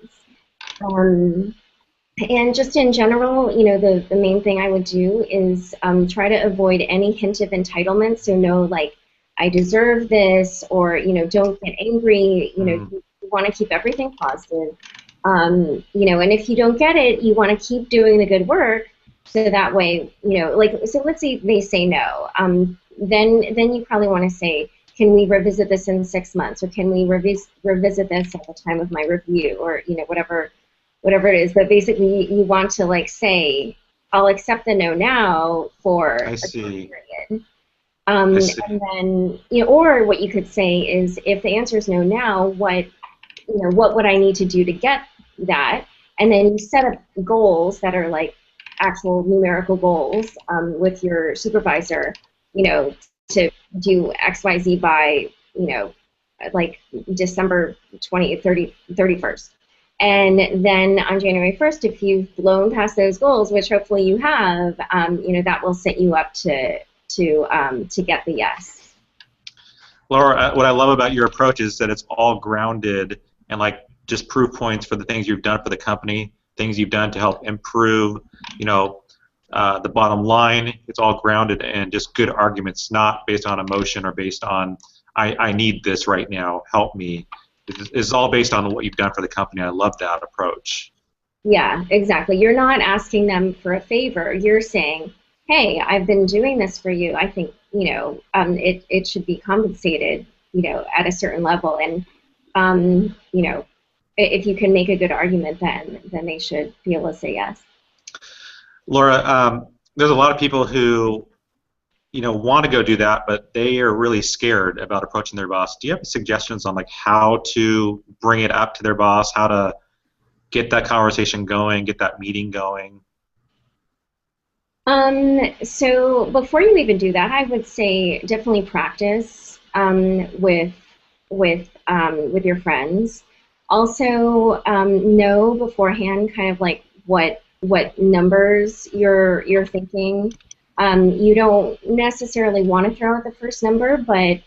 B: And just in general, the main thing I would do is try to avoid any hint of entitlement. So no, like, I deserve this, or, don't get angry. You want to keep everything positive. And if you don't get it, you want to keep doing the good work. So that way, so let's say they say no. Then you probably want to say, can we revisit this in 6 months, or can we revisit this at the time of my review, or whatever it is. But basically, you want to say, I'll accept the no now for a time period. And then, or what you could say is, if the answer is no now, what would I need to do to get that? And then you set up goals that are actual numerical goals with your supervisor, to do X, Y, Z by, December 31st. And then on January 1st, if you've blown past those goals, which hopefully you have, that will set you up to get the yes.
A: Laura, what I love about your approach is that it's all grounded and just proof points for the things you've done for the company, things you've done to help improve, the bottom line. It's all grounded in just good arguments, not based on emotion or based on I need this right now, help me. It's all based on what you've done for the company. I love that approach.
B: Yeah, exactly. You're not asking them for a favor. You're saying, hey, I've been doing this for you. I think, it should be compensated, at a certain level. And, if you can make a good argument, then they should be able to say yes.
A: Laura, there's a lot of people who, want to go do that, but they are really scared about approaching their boss. Do you have suggestions on how to bring it up to their boss, how to get that conversation going, get that meeting going?
B: So before you even do that, I would say definitely practice with your friends. Also, know beforehand kind of what numbers you're thinking. You don't necessarily want to throw out the first number, but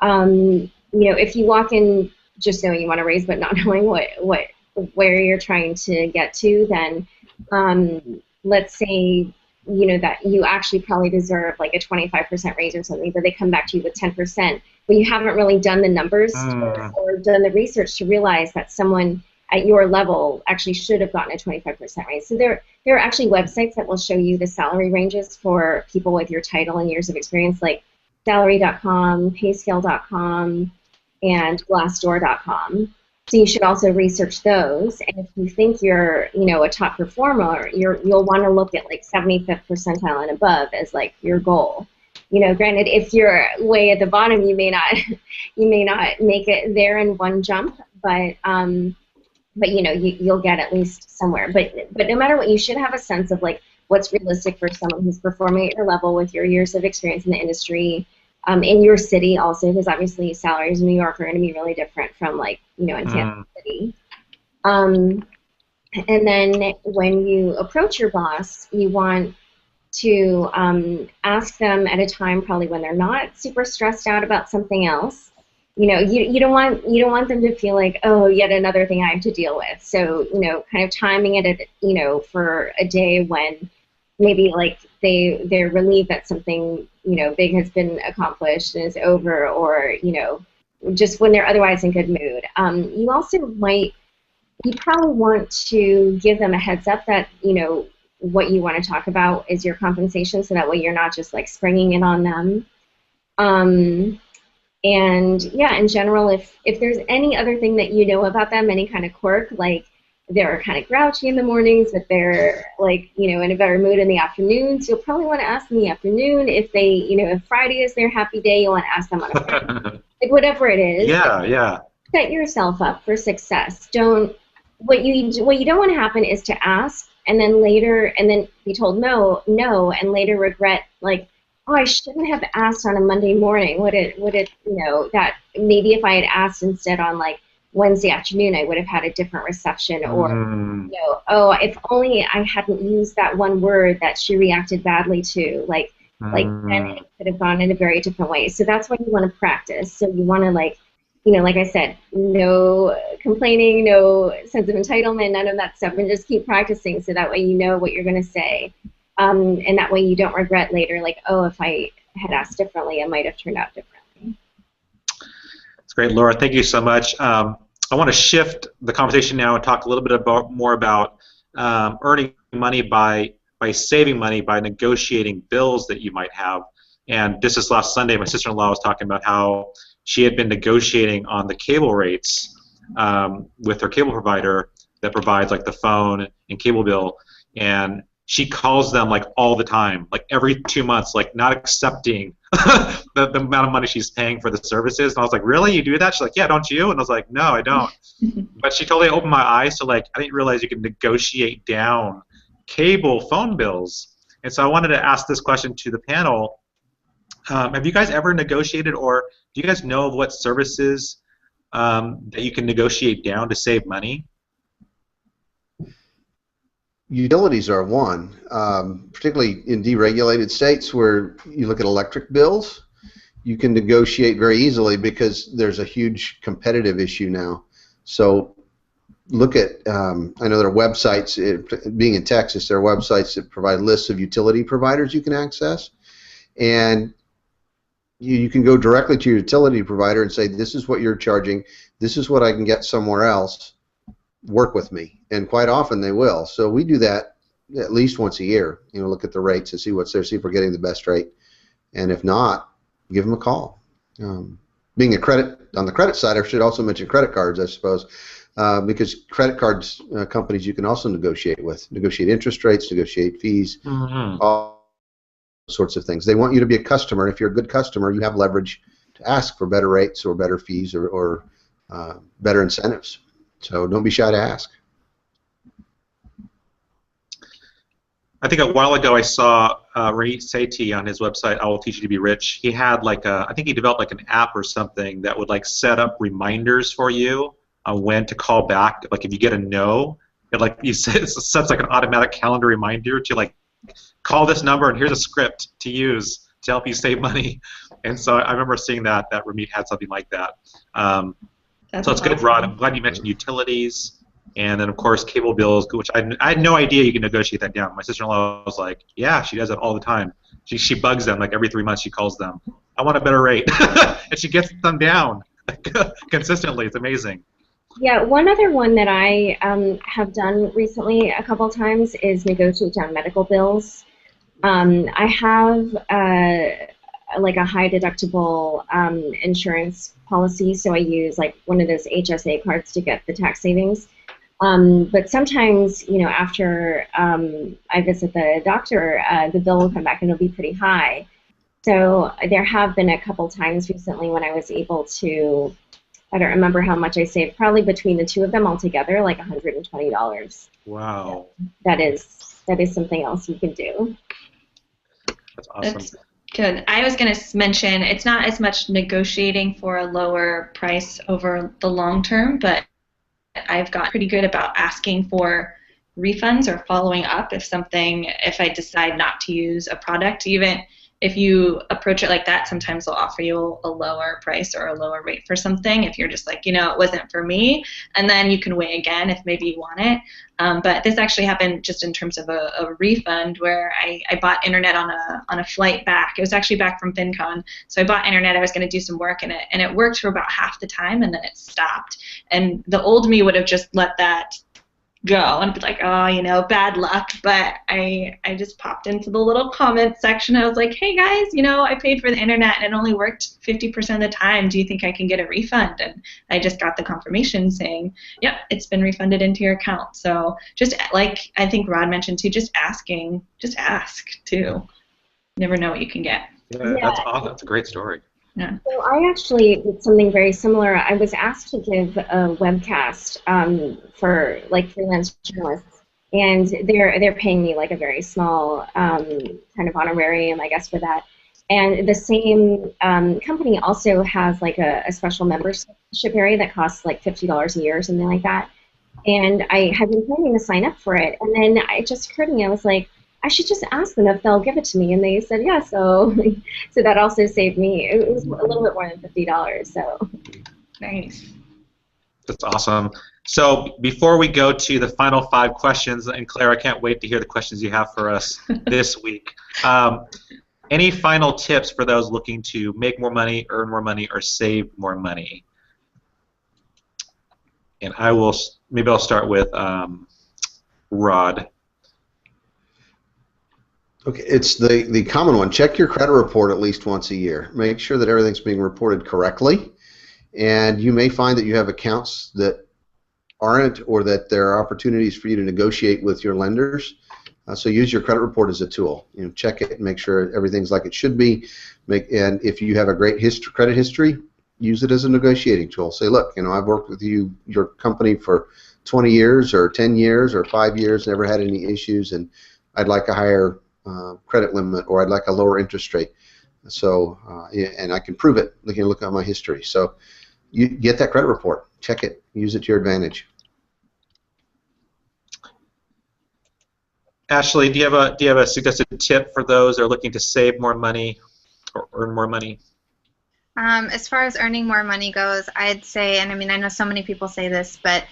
B: if you walk in just knowing you want to raise but not knowing where you're trying to get to, then let's say that you actually probably deserve a 25% raise or something, but they come back to you with 10%, but you haven't really done the numbers or done the research to realize that someone at your level actually should have gotten a 25% raise. So there are actually websites that will show you the salary ranges for people with your title and years of experience, like salary.com, payscale.com, and glassdoor.com. So you should also research those. And if you think you're, a top performer, you'll want to look at 75th percentile and above as your goal. Granted, if you're way at the bottom, you may not make it there in one jump, but you'll get at least somewhere. But no matter what, you should have a sense of what's realistic for someone who's performing at your level with your years of experience in the industry, in your city also, because obviously salaries in New York are going to be really different from in Kansas City. And then when you approach your boss, you want to ask them at a time probably when they're not super stressed out about something else. You don't want them to feel oh, yet another thing I have to deal with. So kind of timing it at for a day when maybe they're relieved that something big has been accomplished and is over, or just when they're otherwise in good mood. You probably want to give them a heads up that what you want to talk about is your compensation, so that way you're not just springing it on them. And yeah, in general, if there's any other thing that about them, any kind of quirk, they're kind of grouchy in the mornings, but they're in a better mood in the afternoons, you'll probably want to ask them in the afternoon. If they, if Friday is their happy day, you'll want to ask them on a Friday. Whatever it is.
A: Yeah.
B: Set yourself up for success. What you don't want to happen is to ask and then be told no, and later regret oh, I shouldn't have asked on a Monday morning. Would it that maybe if I had asked instead on Wednesday afternoon I would have had a different reception, or
A: Mm.
B: you know, oh, if only I hadn't used that one word that she reacted badly to, then
A: Mm.
B: it could have gone in a very different way. So that's why you want to practice. So you want to, like, you know, like I said, no complaining, no sense of entitlement, none of that stuff, and just keep practicing so that way you know what you're going to say, and that way you don't regret later, like, oh, if I had asked differently, it might have turned out differently.
A: That's great, Laura. Thank you so much. I want to shift the conversation now and talk a little bit more about earning money by saving money by negotiating bills that you might have. And this is last Sunday. My sister-in-law was talking about how she had been negotiating on the cable rates with her cable provider that provides like the phone and cable bill, and she calls them like all the time, like every 2 months, like not accepting the amount of money she's paying for the services. And I was like, really? You do that? She's like, yeah, don't you? And I was like, no, I don't. But she totally opened my eyes to, like, I didn't realize you could negotiate down cable phone bills. And so I wanted to ask this question to the panel. Have you guys ever negotiated, or do you guys know of what services that you can negotiate down to save money?
D: Utilities are one, particularly in deregulated states where you look at electric bills. You can negotiate very easily because there's a huge competitive issue now. So look at, I know there are websites, being in Texas, there are websites that provide lists of utility providers you can access. And you can go directly to your utility provider and say, this is what you're charging, this is what I can get somewhere else, work with me. And quite often they will. So we do that at least once a year. You know, look at the rates and see what's there, see if we're getting the best rate. And if not, give them a call. Being on the credit side, I should also mention credit cards, I suppose, because credit cards companies you can also negotiate with, negotiate interest rates, negotiate fees, all sorts of things. They want you to be a customer. If you're a good customer, you have leverage to ask for better rates or better fees or better incentives. So don't be shy to ask.
A: I think a while ago I saw Ramit Sethi on his website, I Will Teach You to Be Rich. He had like I think he developed like an app or something that would like set up reminders for you on when to call back. Like if you get a no, it like it sets like an automatic calendar reminder to like call this number and here's a script to use to help you save money. And so I remember seeing that Ramit had something like that. So it's good, Rod. I'm glad you mentioned utilities. And then, of course, cable bills, which I had no idea you can negotiate that down. My sister-in-law was like, yeah, she does it all the time. She bugs them, like every 3 months she calls them. I want a better rate. And she gets them down consistently. It's amazing.
B: Yeah, one other one that I have done recently a couple times is negotiate down medical bills. I have like a high deductible insurance policy, so I use like one of those HSA cards to get the tax savings. But sometimes, you know, after I visit the doctor, the bill will come back and it'll be pretty high. So there have been a couple times recently when I was able to, I don't remember how much I saved, probably between the two of them altogether, like $120.
A: Wow.
B: That is something else you can do.
A: That's awesome.
E: That's good. I was going to mention it's not as much negotiating for a lower price over the long term, but I've got pretty good about asking for refunds or following up if I decide not to use a product. Even if you approach it like that, sometimes they'll offer you a lower price or a lower rate for something if you're just like, you know, it wasn't for me, and then you can weigh again if maybe you want it. But this actually happened just in terms of a refund where I bought internet on a flight back. It was actually back from FinCon. So I bought internet. I was going to do some work in it, and it worked for about half the time, and then it stopped. And the old me would have just let that go and be like, oh, you know, bad luck. But I just popped into the little comment section. I was like, hey guys, you know, I paid for the internet and it only worked 50% of the time. Do you think I can get a refund? And I just got the confirmation saying, yep, it's been refunded into your account. So just like I think Rod mentioned too, just ask too. You never know what you can get.
A: Yeah, that's awesome. That's a great story.
E: Yeah.
B: So I actually did something very similar. I was asked to give a webcast for like freelance journalists, and they're paying me like a very small kind of honorarium, I guess, for that. And the same company also has like a special membership area that costs like $50 a year or something like that. And I had been planning to sign up for it, and then it just occurred to me, I was like, I should just ask them if they'll give it to me, and they said yeah. So, so that also saved me. It was a little bit more than $50. So
E: Nice.
A: That's awesome. So before we go to the final 5 questions, and Claire, I can't wait to hear the questions you have for us this week. Any final tips for those looking to make more money, earn more money, or save more money? And maybe I'll start with Rod.
D: Okay, it's the common one. Check your credit report at least once a year. Make sure that everything's being reported correctly. And you may find that you have accounts that aren't, or that there are opportunities for you to negotiate with your lenders. So use your credit report as a tool. Check it and make sure everything's like it should be. And if you have a great credit history, use it as a negotiating tool. Say, look, I've worked with your company for 20 years or 10 years or 5 years, never had any issues, and I'd like a higher credit limit, or I'd like a lower interest rate. So, and I can prove it. Look at my history. So, you get that credit report, check it, use it to your advantage.
A: Ashley, do you have a suggested tip for those that are looking to save more money or earn more money?
C: As far as earning more money goes, I'd say, and I mean, I know so many people say this, but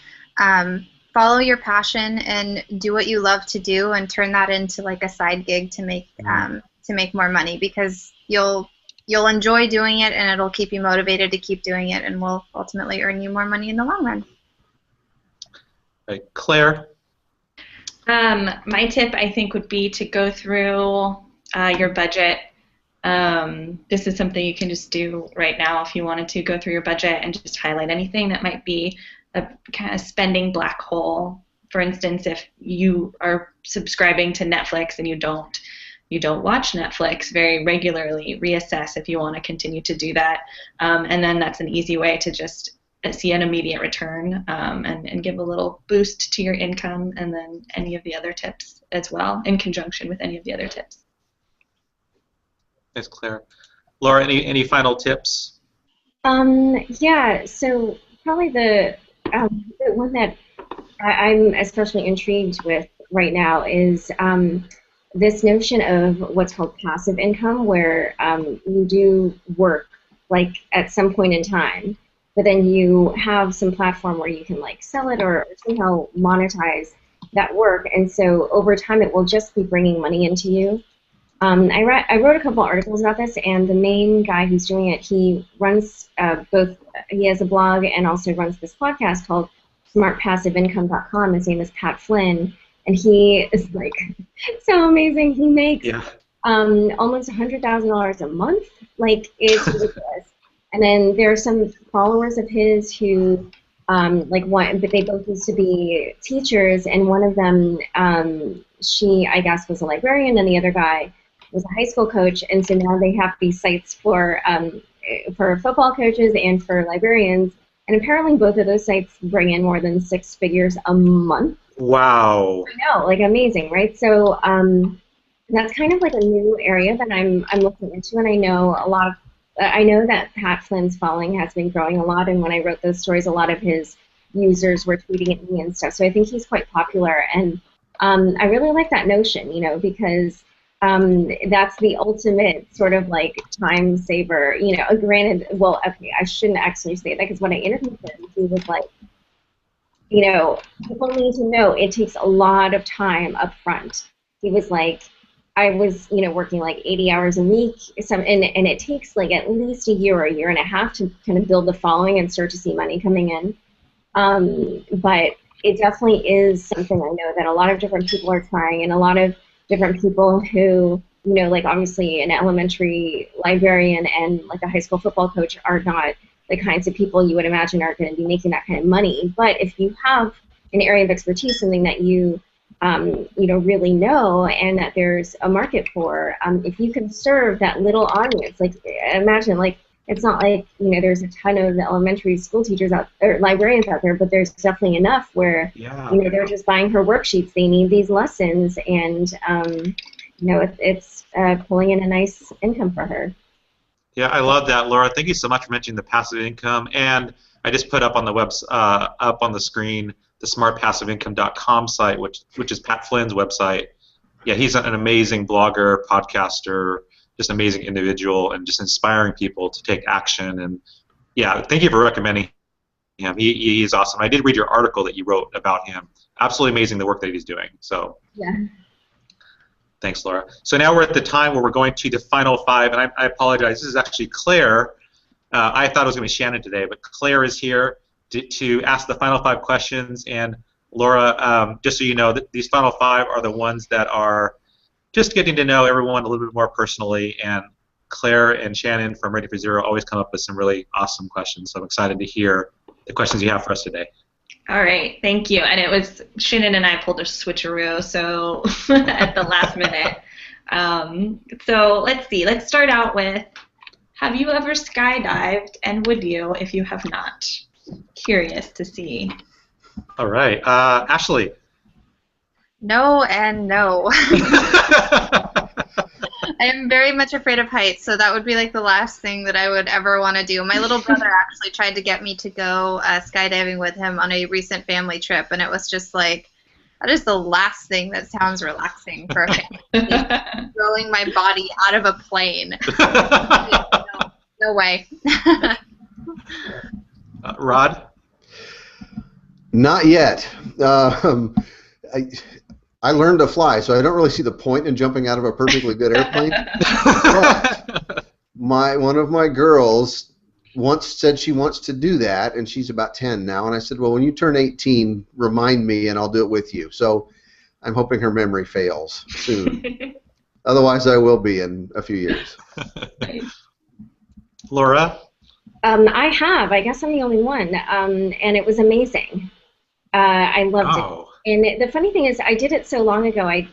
C: follow your passion and do what you love to do, and turn that into like a side gig to make more money, because you'll enjoy doing it, and it'll keep you motivated to keep doing it, and will ultimately earn you more money in the long run.
A: Right. Claire?
E: My tip, I think, would be to go through your budget. This is something you can just do right now if you wanted to. Go through your budget and just highlight anything that might be a kind of spending black hole. For instance, if you are subscribing to Netflix and you don't watch Netflix very regularly, reassess if you want to continue to do that. And then that's an easy way to just see an immediate return and give a little boost to your income, and then any of the other tips as well, in conjunction with any of the other tips.
A: Thanks, Claire. Laura, any final tips?
B: Yeah, so probably the one that I'm especially intrigued with right now is this notion of what's called passive income, where you do work like at some point in time, but then you have some platform where you can like sell it or somehow monetize that work, and so over time it will just be bringing money into you. I wrote a couple articles about this, and the main guy who's doing it, he runs he has a blog and also runs this podcast called smartpassiveincome.com. His name is Pat Flynn, and he is like so amazing. He makes almost $100,000 a month. Like, it's ridiculous. And then there are some followers of his who but they both used to be teachers, and one of them, she, I guess, was a librarian, and the other guy was a high school coach, and so now they have these sites for football coaches and for librarians, and apparently both of those sites bring in more than 6 figures a month.
A: Wow.
B: I know, like, amazing, right? So that's kind of like a new area that I'm looking into, and I know that Pat Flynn's following has been growing a lot, and when I wrote those stories, a lot of his users were tweeting at me and stuff, so I think he's quite popular, and I really like that notion, because that's the ultimate sort of like time saver, granted, well, okay, I shouldn't actually say that, because when I interviewed him, he was like, people need to know it takes a lot of time up front. He was like, I was, working like 80 hours a week, and it takes like at least a year or a year and a half to kind of build the following and start to see money coming in. But it definitely is something I know that a lot of different people are trying, and a lot of different people who, like obviously an elementary librarian and like a high school football coach are not the kinds of people you would imagine are going to be making that kind of money. But if you have an area of expertise, something that you really know, and that there's a market for, if you can serve that little audience, like imagine, like it's not like there's a ton of elementary school teachers or librarians out there, but there's definitely enough where they're just buying her worksheets. They need these lessons, and it's pulling in a nice income for her.
A: Yeah, I love that, Laura. Thank you so much for mentioning the passive income. And I just put up on the up on the screen the smartpassiveincome.com site, which is Pat Flynn's website. Yeah, he's an amazing blogger, podcaster, just amazing individual, and just inspiring people to take action. And yeah, thank you for recommending him. He's awesome. I did read your article that you wrote about him. Absolutely amazing the work that he's doing. So
B: Yeah.
A: thanks, Laura. So now we're at the time where we're going to the final five, and I apologize. This is actually Claire. I thought it was going to be Shannon today, but Claire is here to ask the final five questions. And Laura, just so you know, these final five are the ones that are just getting to know everyone a little bit more personally. And Claire and Shannon from Ready for Zero always come up with some really awesome questions. So I'm excited to hear the questions you have for us today.
E: All right, thank you. And it was Shannon and I pulled a switcheroo, so at the last minute. So let's see. Let's start out with, have you ever skydived, and would you if you have not? Curious to see.
A: All right, Ashley.
C: No and no. I am very much afraid of heights, so that would be like the last thing that I would ever want to do. My little brother actually tried to get me to go skydiving with him on a recent family trip, and it was just like, that is the last thing that sounds relaxing for a family. Throwing my body out of a plane. No way.
A: Rod?
D: Not yet. I learned to fly, so I don't really see the point in jumping out of a perfectly good airplane. But one of my girls once said she wants to do that, and she's about 10 now. And I said, well, when you turn 18, remind me, and I'll do it with you. So I'm hoping her memory fails soon. Otherwise, I will be in a few years.
A: Laura?
B: I have. I guess I'm the only one. And it was amazing. I loved it. And the funny thing is, I did it so long ago. I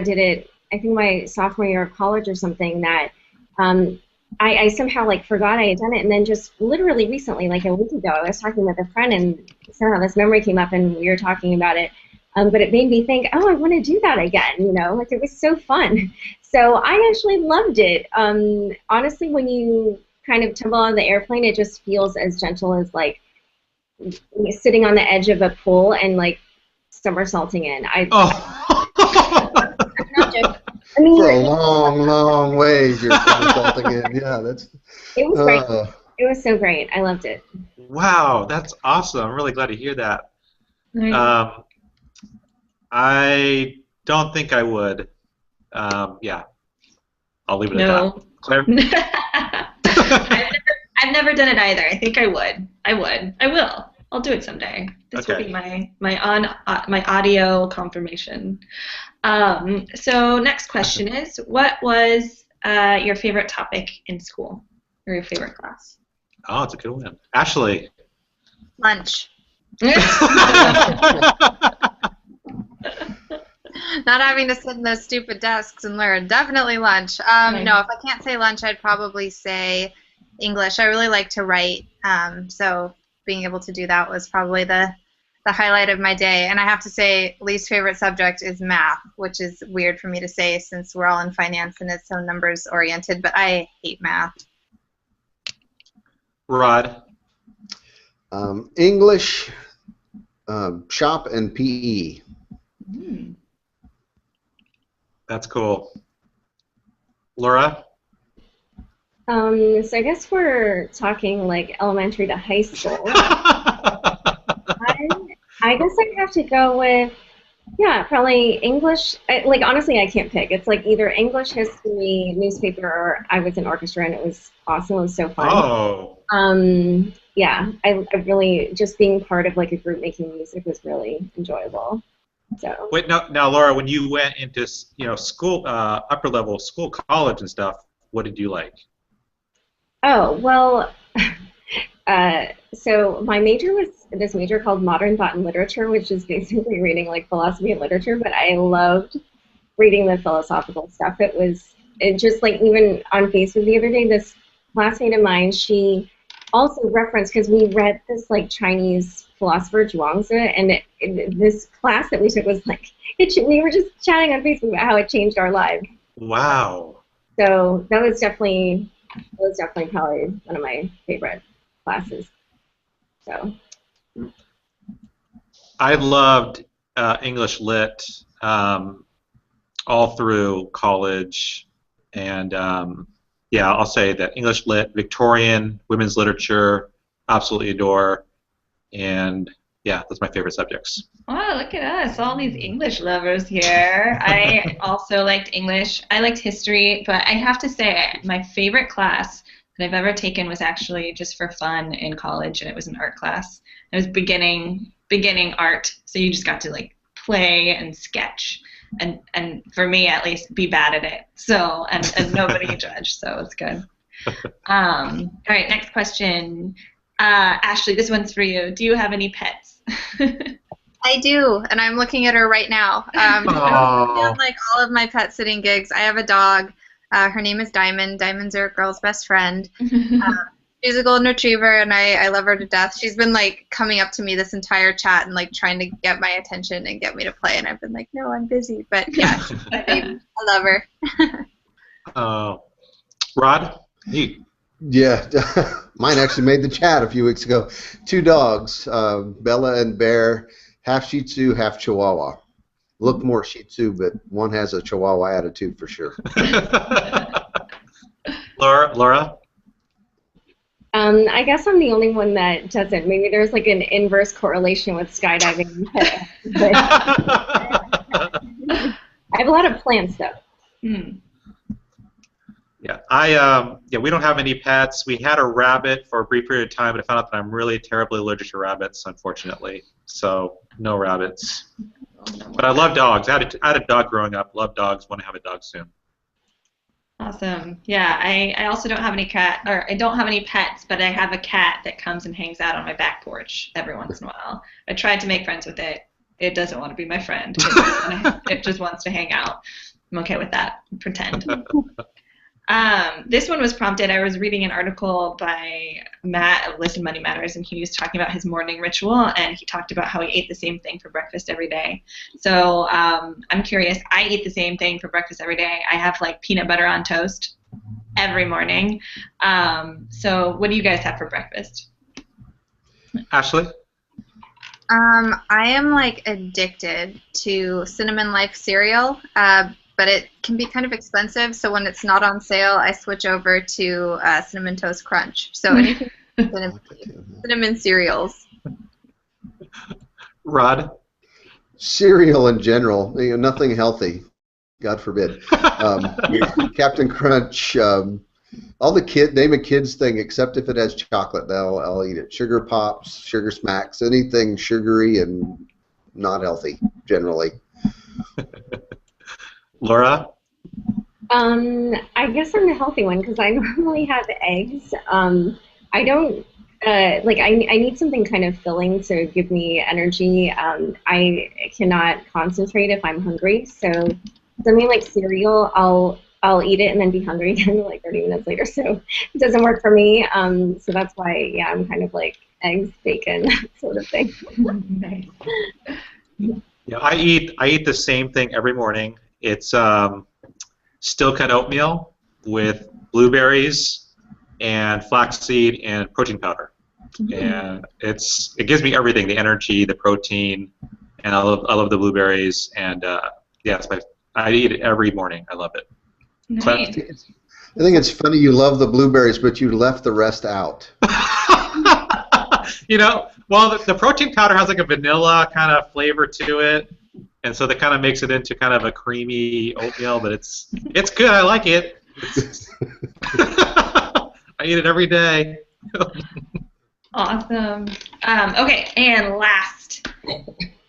B: did it, I think, my sophomore year of college or something, that I somehow like forgot I had done it. And then just literally recently, like a week ago, I was talking with a friend, and somehow this memory came up, and we were talking about it. But it made me think, oh, I want to do that again. You know, like it was so fun. So I actually loved it. Honestly, when you kind of tumble out of the airplane, it just feels as gentle as like sitting on the edge of a pool and like somersaulting in. I'm not joking. I mean,
D: for a long, long ways you're somersaulting in. Yeah, that's.
B: It was great. It was so great. I loved it.
A: Wow, that's awesome. I'm really glad to hear that. I don't think I would. Yeah, I'll leave it at that. Claire?
E: I've never done it either. I think I would. I will. I'll do it someday. This will be my audio confirmation. So next question is, what was your favorite topic in school, or your favorite class?
A: Oh, it's a good one. Ashley.
C: Lunch. Not having to sit in those stupid desks and learn. Definitely lunch. No, if I can't say lunch, I'd probably say English. I really like to write, so being able to do that was probably the highlight of my day. And I have to say, least favorite subject is math, which is weird for me to say since we're all in finance and it's so numbers oriented, but I hate math.
A: Rod?
D: English, shop, and PE.
A: That's cool. Laura?
B: So I guess we're talking like elementary to high school. I guess I'd have to go with, yeah, probably English. Like, honestly, I can't pick. It's like either English, history, newspaper, or I was in orchestra, and it was awesome. It was so fun.
A: Oh.
B: Yeah, I really, just being part of like a group making music was really enjoyable. So.
A: Wait, now, Laura, when you went into school, upper level school, college, and stuff, what did you like?
B: Oh, well, so my major was this major called Modern Thought and Literature, which is basically reading like philosophy and literature, but I loved reading the philosophical stuff. It just like, even on Facebook the other day, this classmate of mine, she also referenced, because we read this like Chinese philosopher Zhuangzi, and this class that we took was like, we were just chatting on Facebook about how it changed our lives.
A: Wow.
B: So that was definitely probably one of my favorite classes. So.
A: I loved English Lit all through college, and yeah, I'll say that English Lit, Victorian, women's literature, absolutely adore, and yeah, that's my favorite subjects.
E: Wow, look at us, all these English lovers here. I also liked English. I liked history, but I have to say my favorite class that I've ever taken was actually just for fun in college, and it was an art class. It was beginning art, so you just got to like play and sketch, and for me at least be bad at it. So and nobody judged, so it's good. All right, next question. Ashley, this one's for you. Do you have any pets?
C: I do, and I'm looking at her right now. Like all of my pet sitting gigs, I have a dog. Her name is Diamond. Diamond's our girl's best friend. She's a golden retriever, and I love her to death. She's been like coming up to me this entire chat and like trying to get my attention and get me to play, and I've been like, no, I'm busy. But yeah, she's my baby. I love her.
A: Rod?
D: Yeah, mine actually made the chat a few weeks ago. 2 dogs, Bella and Bear, half Shih Tzu, half Chihuahua. Look more Shih Tzu, but one has a Chihuahua attitude for sure.
A: Laura?
B: I guess I'm the only one that doesn't. Maybe there's like an inverse correlation with skydiving. But I have a lot of plants, though.
A: Yeah, we don't have any pets. We had a rabbit for a brief period of time, but I found out that I'm really terribly allergic to rabbits, unfortunately. So no rabbits. But I love dogs. I had a dog growing up. Love dogs. Want to have a dog soon.
E: Awesome. Yeah, I also don't have any I don't have any pets, but I have a cat that comes and hangs out on my back porch every once in a while. I tried to make friends with it. It doesn't want to be my friend. It just wants to hang out. I'm okay with that. Pretend. This one was prompted. I was reading an article by Matt of Listen Money Matters, and he was talking about his morning ritual, and he talked about how he ate the same thing for breakfast every day. So I'm curious. I eat the same thing for breakfast every day. I have like peanut butter on toast every morning. So what do you guys have for breakfast?
A: Ashley?
C: I am like addicted to Cinnamon Life cereal. But it can be kind of expensive, so when it's not on sale, I switch over to Cinnamon Toast Crunch. So anything cinnamon cereals.
A: Rod?
D: Cereal in general, nothing healthy, God forbid. Captain Crunch, all the name a kid's thing except if it has chocolate, I'll eat it. Sugar Pops, Sugar Smacks, anything sugary and not healthy, generally.
A: Laura?
B: I guess I'm the healthy one because I normally have eggs. I don't I need something kind of filling to give me energy. I cannot concentrate if I'm hungry, so something like cereal, I'll eat it and then be hungry again like 30 minutes later. So it doesn't work for me. So that's why, yeah, I'm kind of like eggs, bacon, sort of thing.
E: Nice.
A: Yeah, I eat the same thing every morning. It's still cut oatmeal with blueberries and flaxseed and protein powder, and it gives me everything: the energy, the protein, and I love the blueberries. And yeah, I eat it every morning. I love it.
E: Nice.
D: I think it's funny you love the blueberries, but you left the rest out.
A: Well, the protein powder has like a vanilla kind of flavor to it. And so that kind of makes it into kind of a creamy oatmeal, but it's good. I like it. I eat it every day.
E: Awesome. Okay, and last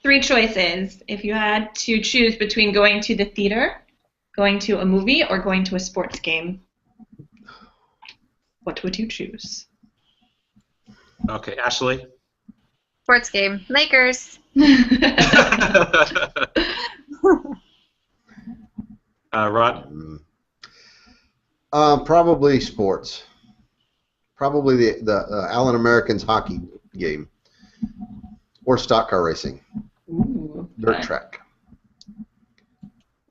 E: 3 choices. If you had to choose between going to the theater, going to a movie, or going to a sports game, what would you choose?
A: Okay, Ashley?
C: Sports game. Lakers.
A: Rod?
D: Probably sports. Probably the Allen Americans hockey game. Or stock car racing.
E: Ooh,
D: Dirt
E: fun.
D: track.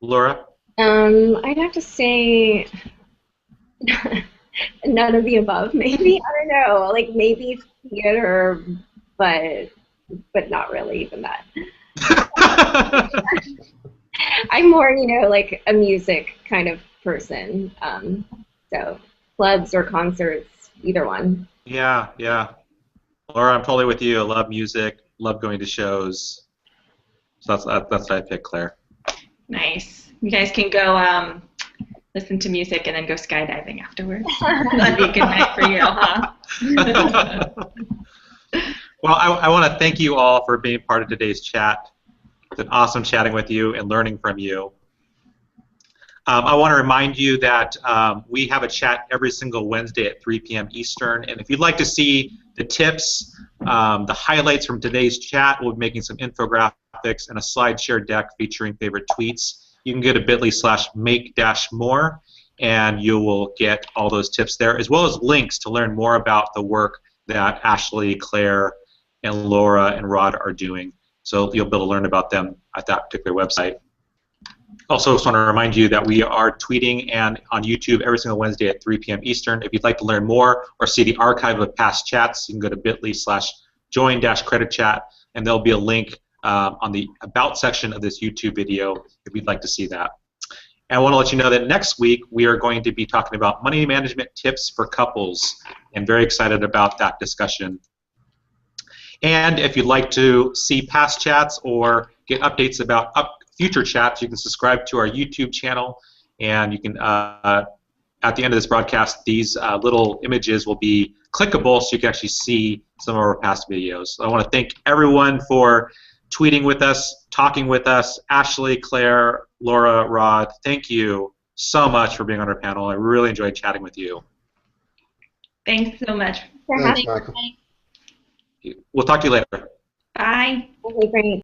A: Laura?
B: I'd have to say none of the above, maybe. I don't know. Like maybe theater, but not really even that. I'm more, like a music kind of person. So clubs or concerts, either one.
A: Yeah, yeah. Laura, I'm totally with you. I love music, love going to shows. So that's what I pick, Claire.
E: Nice. You guys can go listen to music and then go skydiving afterwards. That'd be a good night for you, huh?
A: Well, I want to thank you all for being part of today's chat. It's been awesome chatting with you and learning from you. I want to remind you that we have a chat every single Wednesday at 3 p.m. Eastern, and if you'd like to see the tips, the highlights from today's chat, we'll be making some infographics and a slide share deck featuring favorite tweets. You can go to bit.ly/make-more, and you will get all those tips there, as well as links to learn more about the work that Ashley, Claire, and Laura and Rod are doing. So you'll be able to learn about them at that particular website. Also, just want to remind you that we are tweeting and on YouTube every single Wednesday at 3 p.m. Eastern. If you'd like to learn more or see the archive of past chats, you can go to bit.ly/join-creditchat, and there'll be a link on the About section of this YouTube video if you'd like to see that. And I want to let you know that next week we are going to be talking about money management tips for couples. I'm very excited about that discussion. And if you'd like to see past chats or get updates about future chats, you can subscribe to our YouTube channel, and you can, at the end of this broadcast, these little images will be clickable so you can actually see some of our past videos. So I want to thank everyone for tweeting with us, talking with us. Ashley, Claire, Laura, Rod, thank you so much for being on our panel. I really enjoyed chatting with you.
E: Thanks so much.
D: Thanks, Michael.
A: We'll talk to you later.
E: Bye.
B: Okay, great.